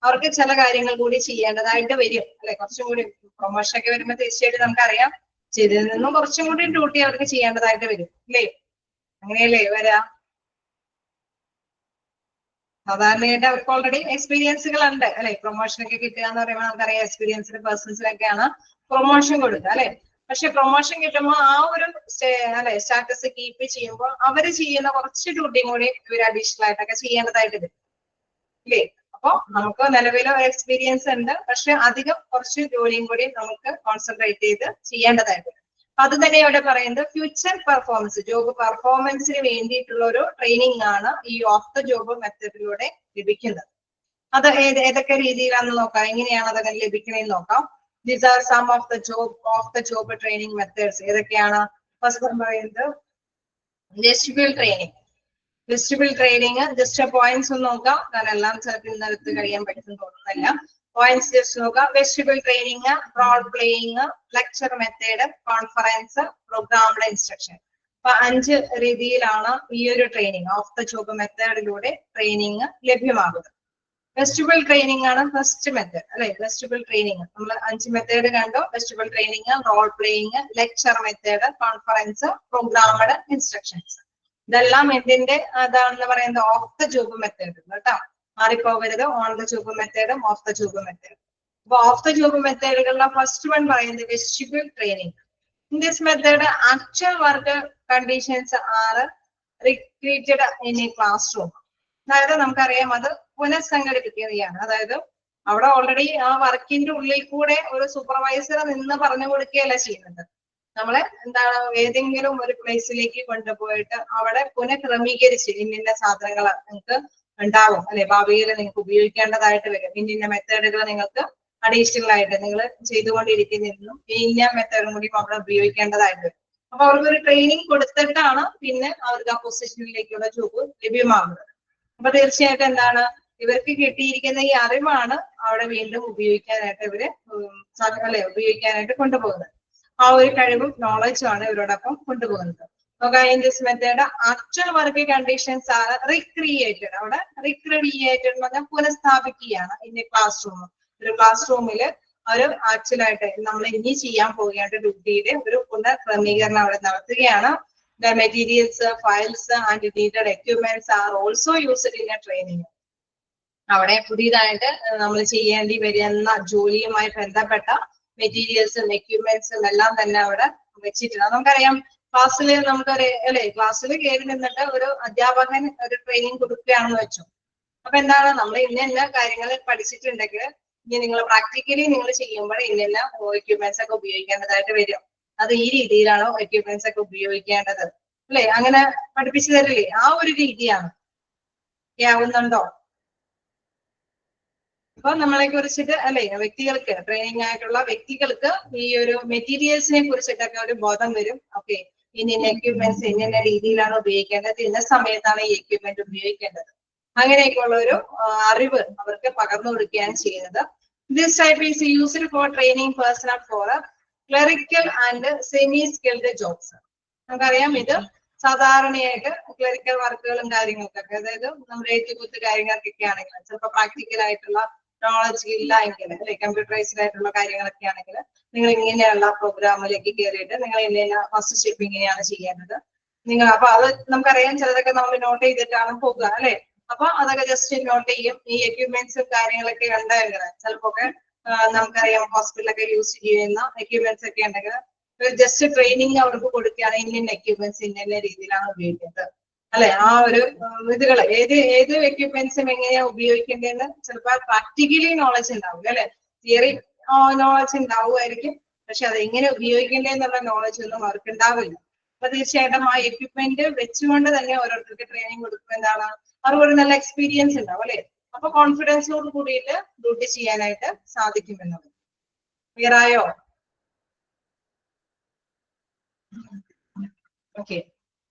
[SPEAKER 1] അവർക്ക് ചില കാര്യങ്ങൾ കൂടി ചെയ്യേണ്ടതായിട്ട് വരും അല്ലെ. കുറച്ചും കൂടി പ്രൊമോഷൻ ഒക്കെ വരുമ്പോൾ തീർച്ചയായിട്ടും നമുക്കറിയാം ചെയ്തതിൽ നിന്നും കുറച്ചും കൂടി ഡ്യൂട്ടി അവർക്ക് ചെയ്യേണ്ടതായിട്ട് വരും അല്ലേ. അങ്ങനെയല്ലേ വരാ? സാധാരണയായിട്ട് അവർക്ക് ഓൾറെഡി എക്സ്പീരിയൻസുകൾ ഉണ്ട് അല്ലെ. പ്രൊമോഷൻ ഒക്കെ കിട്ടുക എന്ന് പറയുമ്പോൾ നമുക്കറിയാം എക്സ്പീരിയൻസ്ഡ് പേഴ്സൺസിനൊക്കെയാണ് പ്രൊമോഷൻ കൊടുക്കുക അല്ലെ. പക്ഷെ പ്രൊമോഷൻ കിട്ടുമ്പോൾ ആ ഒരു അല്ലെ സ്റ്റാറ്റസ് കീപ്പ് ചെയ്യുമ്പോൾ അവര് ചെയ്യുന്ന കുറച്ച് ഡ്യൂട്ടിയും കൂടി ഇവർ അഡീഷണൽ ആയിട്ടൊക്കെ ചെയ്യേണ്ടതായിട്ട് വരും അല്ലേ. അപ്പൊ നമുക്ക് നിലവിലെ എക്സ്പീരിയൻസ് ഉണ്ട്, പക്ഷെ അധികം കുറച്ച് ജോലിയും കൂടി നമുക്ക് കോൺസെൻട്രേറ്റ് ചെയ്ത് ചെയ്യേണ്ടതായിട്ട് വരും. അത് തന്നെ ഇവിടെ പറയുന്നത് ഫ്യൂച്ചർ പെർഫോമൻസ്, ജോബ് പെർഫോമൻസിന് വേണ്ടിയിട്ടുള്ള ഒരു ട്രെയിനിങ് ആണ് ഈ ഓഫ് ദ ജോബ് മെത്തേഡിലൂടെ ലഭിക്കുന്നത്. അത് ഏതൊക്കെ രീതിയിലാണെന്ന് നോക്കാം. എങ്ങനെയാണ് അതൊക്കെ ലഭിക്കണമെന്ന് നോക്കാം. These are some of the job training methods. ഏതൊക്കെയാണ്? ഫസ്റ്റ് പറയുന്നത് vestibule training. Vestibule training just points ഒന്ന് നോക്കാം, കാരണം എല്ലാം ചിലപ്പോൾ ഇന്നെടുത്ത് കഴിയാൻ പറ്റുമെന്ന് തോന്നുന്നില്ല. പോയിന്റ്സ് ജസ്റ്റ് നോക്കാം. Vestibule training, role playing, lecture method, conference, programmed instruction. അപ്പൊ 5 രീതിയിലാണ് ഈ ഒരു ട്രെയിനിങ് ഓഫ് ദ ജോബ് മെത്തേഡിലൂടെ ട്രെയിനിങ് ലഭ്യമാകുന്നത്. വെസ്റ്റിബിൾ ട്രെയിനിങ് ആണ് ഫസ്റ്റ് മെത്തേഡ് അല്ലെ. വെസ്റ്റിബിൾ ട്രെയിനിങ് നമ്മൾ 5 മെത്തേഡ് കണ്ടു. Vestibule training, role playing, lecture method, conference, programmed instructions. ഇതെല്ലാം എന്തിന്റെ അതാണെന്ന് പറയുന്നത് ഓഫ് ദ ജോബ് മെത്തേഡ് കേട്ടോ. മാറിപ്പോകരുത്. ഓൺ ദ ജോബ് മെത്തേഡും ഓഫ് ദ ജോബ് മെത്തേഡ്. അപ്പൊ ഓഫ് ദ ജോബ് മെത്തേഡുകളിലെ ഫസ്റ്റ് വൺ പറയുന്നത് vestibule training. In this method actual work conditions are recreated in a classroom. അതായത് നമുക്കറിയാം അത് പുനഃസംഘടിപ്പിക്കുകയാണ്. അതായത് അവിടെ ഓൾറെഡി ആ വർക്കിന്റെ ഉള്ളിൽ കൂടെ ഒരു സൂപ്പർവൈസർ നിന്ന് പറഞ്ഞു കൊടുക്കുകയല്ല ചെയ്യുന്നത്. നമ്മളെ എന്താണ് ഏതെങ്കിലും ഒരു പ്ലേസിലേക്ക് കൊണ്ടുപോയിട്ട് അവിടെ പുനഃക്രമീകരിച്ച് ഇന്ന സാധനങ്ങൾ നിങ്ങൾക്ക് ഉണ്ടാവും അല്ലെ, ഭാവിയിൽ നിങ്ങൾക്ക് ഉപയോഗിക്കേണ്ടതായിട്ട് വരും. ഇന്ന മെത്തേഡുകൾ നിങ്ങൾക്ക് അഡീഷണൽ ആയിട്ട് നിങ്ങൾ ചെയ്തുകൊണ്ടിരിക്കുന്നതിനും ഇന്ന മെത്തേഡും കൂടി അവിടെ ഉപയോഗിക്കേണ്ടതായിട്ട് വരും. അപ്പൊ അവർക്കൊരു ട്രെയിനിങ് കൊടുത്തിട്ടാണ് പിന്നെ അവർക്ക് ആ പൊസിഷനിലേക്കുള്ള ജോബ് ലഭ്യമാകുന്നത്. അപ്പൊ തീർച്ചയായിട്ടും എന്താണ് ഇവർക്ക് കിട്ടിയിരിക്കുന്ന ഈ അറിവാണ് അവിടെ വീണ്ടും ഉപയോഗിക്കാനായിട്ട് ഇവര് അല്ലെ ഉപയോഗിക്കാനായിട്ട് കൊണ്ടുപോകുന്നത്. ആ ഒരു കഴിവും നോളജും ആണ് ഇവരോടൊപ്പം കൊണ്ടുപോകുന്നത്. In this method actual work conditions R recreated. അവിടെ റീക്രിയേറ്റഡ് എന്ന് പറഞ്ഞാൽ പുനഃസ്ഥാപിക്കുകയാണ് ഇൻ ക്ലാസ് റൂം. ഒരു ക്ലാസ് റൂമിൽ ഒരു ആക്ച്വൽ ആയിട്ട് നമ്മൾ ഇനി ചെയ്യാൻ പോകേണ്ട ഡ്യൂട്ടിയുടെ ഒരു പുനഃക്രമീകരണം അവിടെ നടത്തുകയാണ്. The materials, files and needed equipments are also used in a training. അവിടെ പുതിയതായിട്ട് നമ്മൾ ചെയ്യേണ്ടി വരുന്ന ജോലിയുമായി ബന്ധപ്പെട്ട മെറ്റീരിയൽസും എക്യുപ്മെന്റ്സും എല്ലാം തന്നെ അവിടെ വെച്ചിട്ടുണ്ട്. നമുക്കറിയാം ക്ലാസ്സിൽ നമുക്കൊരു അല്ലെ ക്ലാസ്സിൽ കയറി നിന്നിട്ട് ഒരു അധ്യാപകൻ ഒരു ട്രെയിനിങ് കൊടുക്കുകയാണെന്ന് വെച്ചു. അപ്പൊ എന്താണ് നമ്മൾ ഇന്ന കാര്യങ്ങൾ പഠിച്ചിട്ടുണ്ടെങ്കിൽ ഇനി നിങ്ങൾ പ്രാക്ടിക്കലി നിങ്ങൾ ചെയ്യുമ്പോൾ ഇന്ന എക്യുപ്മെന്റ്സ് ഒക്കെ ഉപയോഗിക്കേണ്ടതായിട്ട് വരും. അത് ഈ രീതിയിലാണോ എക്യുപ്മെന്റ്സ് ഒക്കെ ഉപയോഗിക്കേണ്ടത് അല്ലെ, അങ്ങനെ പഠിപ്പിച്ചു തരില്ലേ? ആ ഒരു രീതിയാണ്. ആവുന്നുണ്ടോ? അപ്പൊ നമ്മളെ കുറിച്ചിട്ട് അല്ലെ വ്യക്തികൾക്ക് ട്രെയിനിങ് ആയിട്ടുള്ള വ്യക്തികൾക്ക് ഈ ഒരു മെറ്റീരിയൽസിനെ കുറിച്ചിട്ടൊക്കെ ഒരു ബോധം വരും. ഓക്കെ, ഇന്ന എക്യുപ്മെന്റ്സ് ഇന്ന രീതിയിലാണ് ഉപയോഗിക്കേണ്ടത്, ഇന്ന സമയത്താണ് ഈ എക്യുപ്മെന്റ് ഉപയോഗിക്കേണ്ടത്, അങ്ങനെയൊക്കെയുള്ള ഒരു അറിവ് അവർക്ക് പകർന്നു കൊടുക്കുകയാണ് ചെയ്യുന്നത്. This type is used for training personnel for clerical and semi skilled jobs. നമുക്കറിയാം ഇത് സാധാരണയായിട്ട് ക്ലറിക്കൽ വർക്കുകളും കാര്യങ്ങൾക്കൊക്കെ, അതായത് നമ്മുടെ എഴുത്തുകുത്ത് കാര്യങ്ങൾക്കൊക്കെ ആണെങ്കിൽ ചിലപ്പോൾ പ്രാക്ടിക്കൽ ആയിട്ടുള്ള നോളജ് ഇല്ല എങ്കിൽ അല്ലെ കമ്പ്യൂട്ടറൈസ്ഡ് ആയിട്ടുള്ള കാര്യങ്ങളൊക്കെ ആണെങ്കിൽ നിങ്ങൾ ഇങ്ങനെയുള്ള പ്രോഗ്രാമിലേക്ക് കയറിയിട്ട് നിങ്ങൾ ഇന്ന ഫസ്റ്റ് സ്റ്റെപ്പ് ഇങ്ങനെയാണ് ചെയ്യേണ്ടത് നിങ്ങൾ. അപ്പൊ അത് നമുക്കറിയാം ചിലതൊക്കെ നമ്മൾ നോട്ട് ചെയ്തിട്ടാണ് പോകുക അല്ലെ. അപ്പൊ അതൊക്കെ ജസ്റ്റ് നോട്ട് ചെയ്യും. ഈ എക്യുപ്മെന്റ്സും കാര്യങ്ങളൊക്കെ ഉണ്ടായിരുന്നത് ചിലപ്പോ നമുക്കറിയാം ഹോസ്പിറ്റലൊക്കെ യൂസ് ചെയ്യുന്ന എക്യുപ്മെന്റ്സ് ഒക്കെ ഉണ്ടെങ്കിൽ ജസ്റ്റ് ട്രെയിനിങ് അവർക്ക് കൊടുക്കുകയാണ് ഇന്ന എക്യുപ്മെന്റ്സ് ഇന്ന രീതിയിലാണ് ഉപയോഗിക്കുന്നത്. അല്ലെ ആ ഒരു ഇതുകൾ ഏത് എക്യുപ്മെന്റ്സും എങ്ങനെയാ ഉപയോഗിക്കേണ്ടതെന്ന് ചിലപ്പോൾ പ്രാക്ടിക്കലി നോളജ് ഉണ്ടാവും അല്ലെ. തിയറി നോളജ് ഉണ്ടാവുമായിരിക്കും, പക്ഷെ അത് എങ്ങനെ ഉപയോഗിക്കേണ്ടതെന്നുള്ള നോളജ് ഒന്നും അവർക്ക് ഉണ്ടാവില്ല. അപ്പൊ തീർച്ചയായിട്ടും ആ എക്യുപ്മെന്റ് വെച്ചുകൊണ്ട് തന്നെ ഓരോരുത്തർക്ക് ട്രെയിനിങ് കൊടുക്കുമ്പോൾ എന്താണ് അവർക്ക് ഒരു നല്ല എക്സ്പീരിയൻസ് ഉണ്ടാവും അല്ലെ. അപ്പൊ കോൺഫിഡൻസോട് കൂടിയിട്ട് ഡ്യൂട്ടി ചെയ്യാനായിട്ട് സാധിക്കുമെന്നത്. ക്ലിയർ ആയോ? ഓക്കെ.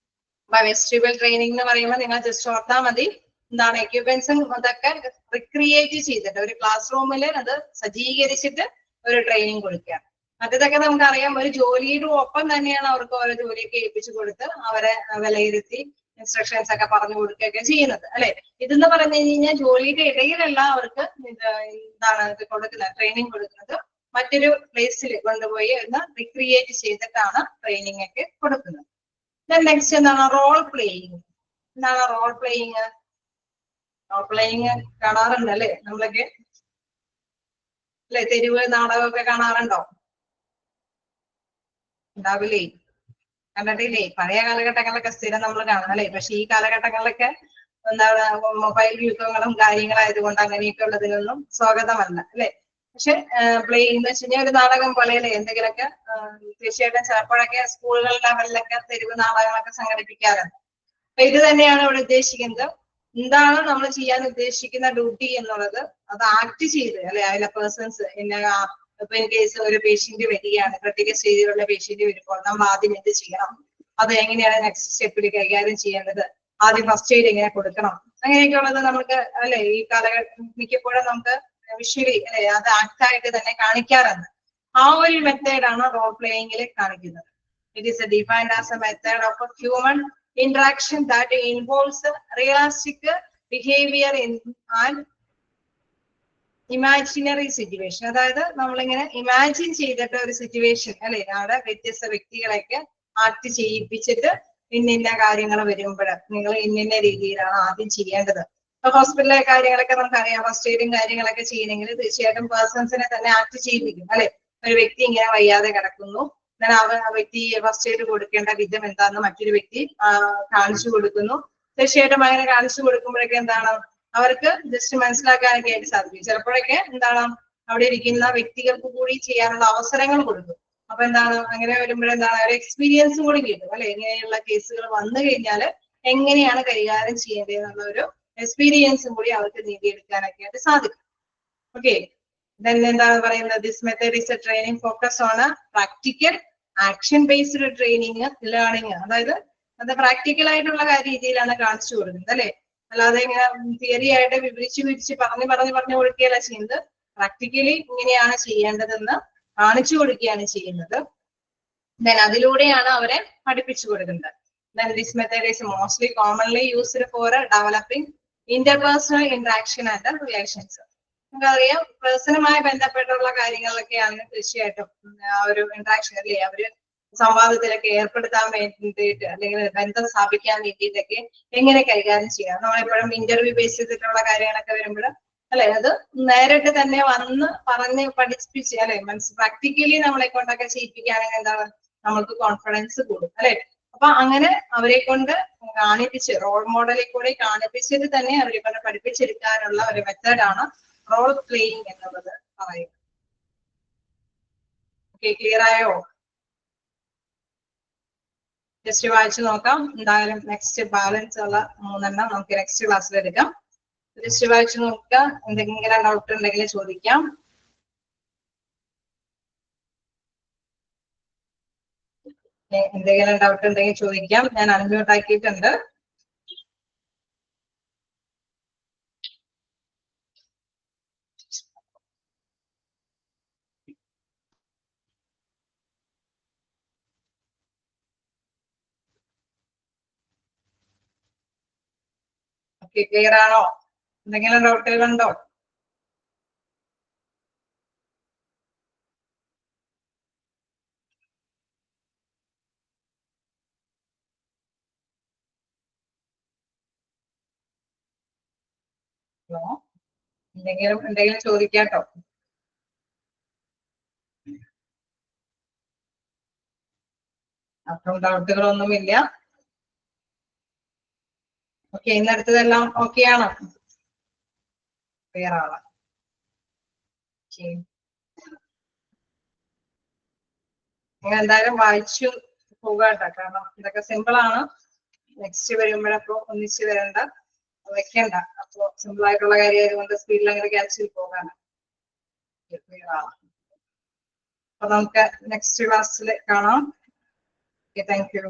[SPEAKER 1] വെസ്റ്റിബിൾ ട്രെയിനിങ് എന്ന് പറയുമ്പോൾ നിങ്ങൾ ജസ്റ്റ് ഓർത്താൽ മതി എന്താണ് എക്യുപ്മെന്റ്സും അതൊക്കെ റിക്രിയേറ്റ് ചെയ്തിട്ട് ഒരു ക്ലാസ് റൂമിൽ അത് സജ്ജീകരിച്ചിട്ട് ഒരു ട്രെയിനിങ് കൊടുക്കുക. മറ്റേതൊക്കെ നമുക്കറിയാം ഒരു ജോലിയുടെ ഒപ്പം തന്നെയാണ് അവർക്ക് ഓരോ ജോലിയൊക്കെ ഏൽപ്പിച്ചു കൊടുത്ത് അവരെ വിലയിരുത്തി ഇൻസ്ട്രക്ഷൻസ് ഒക്കെ പറഞ്ഞു കൊടുക്കുകയൊക്കെ ചെയ്യുന്നത് അല്ലെ. ഇതെന്ന് പറഞ്ഞു കഴിഞ്ഞാൽ ജോലിയുടെ ഇടയിലല്ല അവർക്ക് എന്താണ് കൊടുക്കുന്നത് ട്രെയിനിങ് കൊടുക്കുന്നത്, മറ്റൊരു പ്ലേസിൽ കൊണ്ടുപോയി ഒന്ന് റിക്രിയേറ്റ് ചെയ്തിട്ടാണ് ട്രെയിനിങ് ഒക്കെ കൊടുക്കുന്നത്. നെക്സ്റ്റ് എന്താണ് റോൾ പ്ലേയിങ്. എന്താണ് റോൾ പ്ലേയിങ്? റോൾ പ്ലേയിങ് കാണാറുണ്ട് അല്ലെ നമ്മളൊക്കെ അല്ലെ. തെരുവ് നാടകമൊക്കെ കാണാറുണ്ടോ? ഉണ്ടാവില്ലേ? കണ്ടിട്ടില്ലേ? പഴയ കാലഘട്ടങ്ങളിലൊക്കെ സ്ഥിരം നമ്മൾ കാണാം അല്ലെ. പക്ഷെ ഈ കാലഘട്ടങ്ങളിലൊക്കെ എന്താണ് മൊബൈൽ യുഗങ്ങളും കാര്യങ്ങളായതുകൊണ്ട് അങ്ങനെയൊക്കെ ഉള്ളതിനൊന്നും സ്വാഗതമല്ല അല്ലെ. പക്ഷെ പ്ലേ എന്ന് വെച്ച് കഴിഞ്ഞാൽ ഒരു നാടകം പോലെ അല്ലെ എന്തെങ്കിലുമൊക്കെ തീർച്ചയായിട്ടും ചിലപ്പോഴൊക്കെ സ്കൂളുകൾ ലെവലിലൊക്കെ തെരുവ് നാടകങ്ങളൊക്കെ സംഘടിപ്പിക്കാറുണ്ട്. അപ്പൊ ഇത് തന്നെയാണ് ഇവിടെ ഉദ്ദേശിക്കുന്നത്. എന്താണ് നമ്മൾ ചെയ്യാൻ ഉദ്ദേശിക്കുന്ന ഡ്യൂട്ടി എന്നുള്ളത് അത് ആക്ട് ചെയ്ത് അല്ലെ അതിലെ പേഴ്സൺസ് ഇപ്പൊ ഇൻ കേസ് ഒരു പേഷ്യന്റ് വരികയാണ്, ക്രിട്ടിക്കൽ സ്റ്റേജിലുള്ള പേഷ്യന്റ് വരുമ്പോൾ നമ്മൾ ആദ്യം എന്ത് ചെയ്യണം, അത് എങ്ങനെയാണ് നെക്സ്റ്റ് സ്റ്റെപ്പിൽ കൈകാര്യം ചെയ്യേണ്ടത്, ആദ്യം ഫസ്റ്റ് എയ്ഡ് എങ്ങനെ കൊടുക്കണം, അങ്ങനെയൊക്കെ ഉള്ളത് നമുക്ക് അല്ലെ ഈ കാലഘട്ടം മിക്കപ്പോഴും നമുക്ക് വിഷ്വലി അല്ലെ അത് ആക്ട് ആയിട്ട് തന്നെ കാണിക്കാറുണ്ട്. ആ ഒരു മെത്തേഡാണ് റോൾ പ്ലേയിങ്ങിൽ കാണിക്കുന്നത്. It is defined as A method of human interaction that involves realistic behavior in an imaginary situation. അതായത് നമ്മളിങ്ങനെ ഇമാജിൻ ചെയ്തിട്ട് ഒരു സിറ്റുവേഷൻ അല്ലെ അവിടെ വ്യത്യസ്ത വ്യക്തികളെയൊക്കെ ആക്ട് ചെയ്യിപ്പിച്ചിട്ട് ഇന്ന കാര്യങ്ങൾ വരുമ്പോൾ നിങ്ങൾ ഇന്ന രീതിയിലാണ് ആദ്യം ചെയ്യേണ്ടത്. ഇപ്പൊ ഹോസ്പിറ്റലിലെ കാര്യങ്ങളൊക്കെ നമുക്കറിയാം, ഫസ്റ്റ് എയ്ഡും കാര്യങ്ങളൊക്കെ ചെയ്യണമെങ്കിൽ തീർച്ചയായിട്ടും പേഴ്സൺസിനെ തന്നെ ആക്ട് ചെയ്യിപ്പിക്കും അല്ലെ. ഒരു വ്യക്തി ഇങ്ങനെ വയ്യാതെ കിടക്കുന്നു, ആ വ്യക്തി ഫസ്റ്റ് എയ്ഡ് കൊടുക്കേണ്ട വിധം എന്താണെന്ന് മറ്റൊരു വ്യക്തി കാണിച്ചു കൊടുക്കുന്നു. തീർച്ചയായിട്ടും അങ്ങനെ കാണിച്ചു കൊടുക്കുമ്പോഴൊക്കെ എന്താണ് അവർക്ക് ജസ്റ്റ് മനസ്സിലാക്കാനൊക്കെ ആയിട്ട് സാധിക്കും. ചിലപ്പോഴൊക്കെ എന്താണ് അവിടെ ഇരിക്കുന്ന വ്യക്തികൾക്ക് കൂടി ചെയ്യാനുള്ള അവസരങ്ങൾ കൊടുക്കും. അപ്പൊ എന്താണ് അങ്ങനെ വരുമ്പോഴെന്താണ് ഒരു എക്സ്പീരിയൻസും കൂടി കിട്ടും അല്ലെ. ഇങ്ങനെയുള്ള കേസുകൾ വന്നു കഴിഞ്ഞാൽ എങ്ങനെയാണ് കൈകാര്യം ചെയ്യേണ്ടത് എന്നുള്ള ഒരു എക്സ്പീരിയൻസും കൂടി അവർക്ക് നേടിയെടുക്കാനൊക്കെ ആയിട്ട് സാധിക്കും. ഓക്കെ. എന്താണ് പറയുന്നത്, this method is A training focus on practical action based training learning. അതായത് അത് പ്രാക്ടിക്കൽ ആയിട്ടുള്ള രീതിയിലാണ് കാണിച്ചു കൊടുക്കുന്നത് അല്ലെ. അല്ലാതെ ഇങ്ങനെ തിയറി ആയിട്ട് വിവരിച്ച് പറഞ്ഞു കൊടുക്കുകയല്ല ചെയ്യുന്നത്. പ്രാക്ടിക്കലി ഇങ്ങനെയാണ് ചെയ്യേണ്ടതെന്ന് കാണിച്ചു കൊടുക്കുകയാണ് ചെയ്യുന്നത്. ദെൻ അതിലൂടെയാണ് അവരെ പഠിപ്പിച്ചു കൊടുക്കുന്നത്. Then this method is mostly commonly used for developing interpersonal interaction and relations. നമുക്കറിയാം പേഴ്സണുമായി ബന്ധപ്പെട്ടുള്ള കാര്യങ്ങളിലൊക്കെയാണ് തീർച്ചയായിട്ടും ആ ഒരു ഇന്ററാക്ഷൻ അല്ലേ അവര് സംവാദത്തിലൊക്കെ ഏർപ്പെടുത്താൻ വേണ്ടിയിട്ട് അല്ലെങ്കിൽ ബന്ധം സ്ഥാപിക്കാൻ വേണ്ടിയിട്ടൊക്കെ എങ്ങനെ കൈകാര്യം ചെയ്യാം. നമ്മളെപ്പോഴും ഇന്റർവ്യൂ ബേസ് ചെയ്തിട്ടുള്ള കാര്യങ്ങളൊക്കെ വരുമ്പോൾ അല്ലെ അത് നേരിട്ട് തന്നെ വന്ന് പറഞ്ഞ് പഠിപ്പിച്ച് അല്ലെ പ്രാക്ടിക്കലി നമ്മളെ കൊണ്ടൊക്കെ ചെയ്യിപ്പിക്കുകയാണെങ്കിൽ എന്താണ് നമ്മൾക്ക് കോൺഫിഡൻസ് കൂടും അല്ലെ. അപ്പൊ അങ്ങനെ അവരെ കൊണ്ട് കാണിപ്പിച്ച് റോൾ മോഡലിൽ കൂടെ കാണിപ്പിച്ചിട്ട് തന്നെ അവരെ കൊണ്ട് പഠിപ്പിച്ചെടുക്കാനുള്ള ഒരു മെത്തേഡാണ് റോൾ പ്ലേയിങ് എന്നുള്ളത് പറയുന്നത്. ഓക്കെ, ക്ലിയർ ആയോ? ജസ്റ്റ് വായിച്ചു നോക്കാം. എന്തായാലും നെക്സ്റ്റ് ബാലൻസ് ഉള്ള 3 നമുക്ക് നെക്സ്റ്റ് ക്ലാസ്സിൽ എടുക്കാം. ജസ്റ്റ് വായിച്ചു നോക്കുക. എന്തെങ്കിലും ഡൗട്ട് ഉണ്ടെങ്കിൽ ചോദിക്കാം. എന്തെങ്കിലും ഡൗട്ട് ഉണ്ടെങ്കിൽ ചോദിക്കാം. ഞാൻ അൺമ്യൂട്ട് ആക്കിയിട്ടുണ്ട്. ഓക്കെ, ക്ലിയർ ആണോ? എന്തെങ്കിലും ഡൗട്ടുകൾ ഉണ്ടോ? എന്തെങ്കിലും ചോദിക്കാട്ടോ. അപ്പം ഡൗട്ടുകളൊന്നുമില്ല. ഓക്കെ, ഇന്നടുത്തതെല്ലാം ഓക്കെ ആണ്, ക്ലിയർ ആണ്. നിങ്ങൾ എന്തായാലും വായിച്ചു പോകാട്ടോ, കാരണം ഇതൊക്കെ സിമ്പിൾ ആണ്. നെക്സ്റ്റ് വരുമ്പോഴപ്പോ ഒന്നിച്ച് വരണ്ട, വെക്കണ്ട. അപ്പൊ സിമ്പിൾ ആയിട്ടുള്ള കാര്യം ആയതുകൊണ്ട് സ്പീഡിൽ അങ്ങനെ ക്യാച്ച് ചെയ്ത് പോകാനാണ്. അപ്പൊ നമുക്ക് നെക്സ്റ്റ് ക്ലാസ്സിൽ കാണാം. Thank you.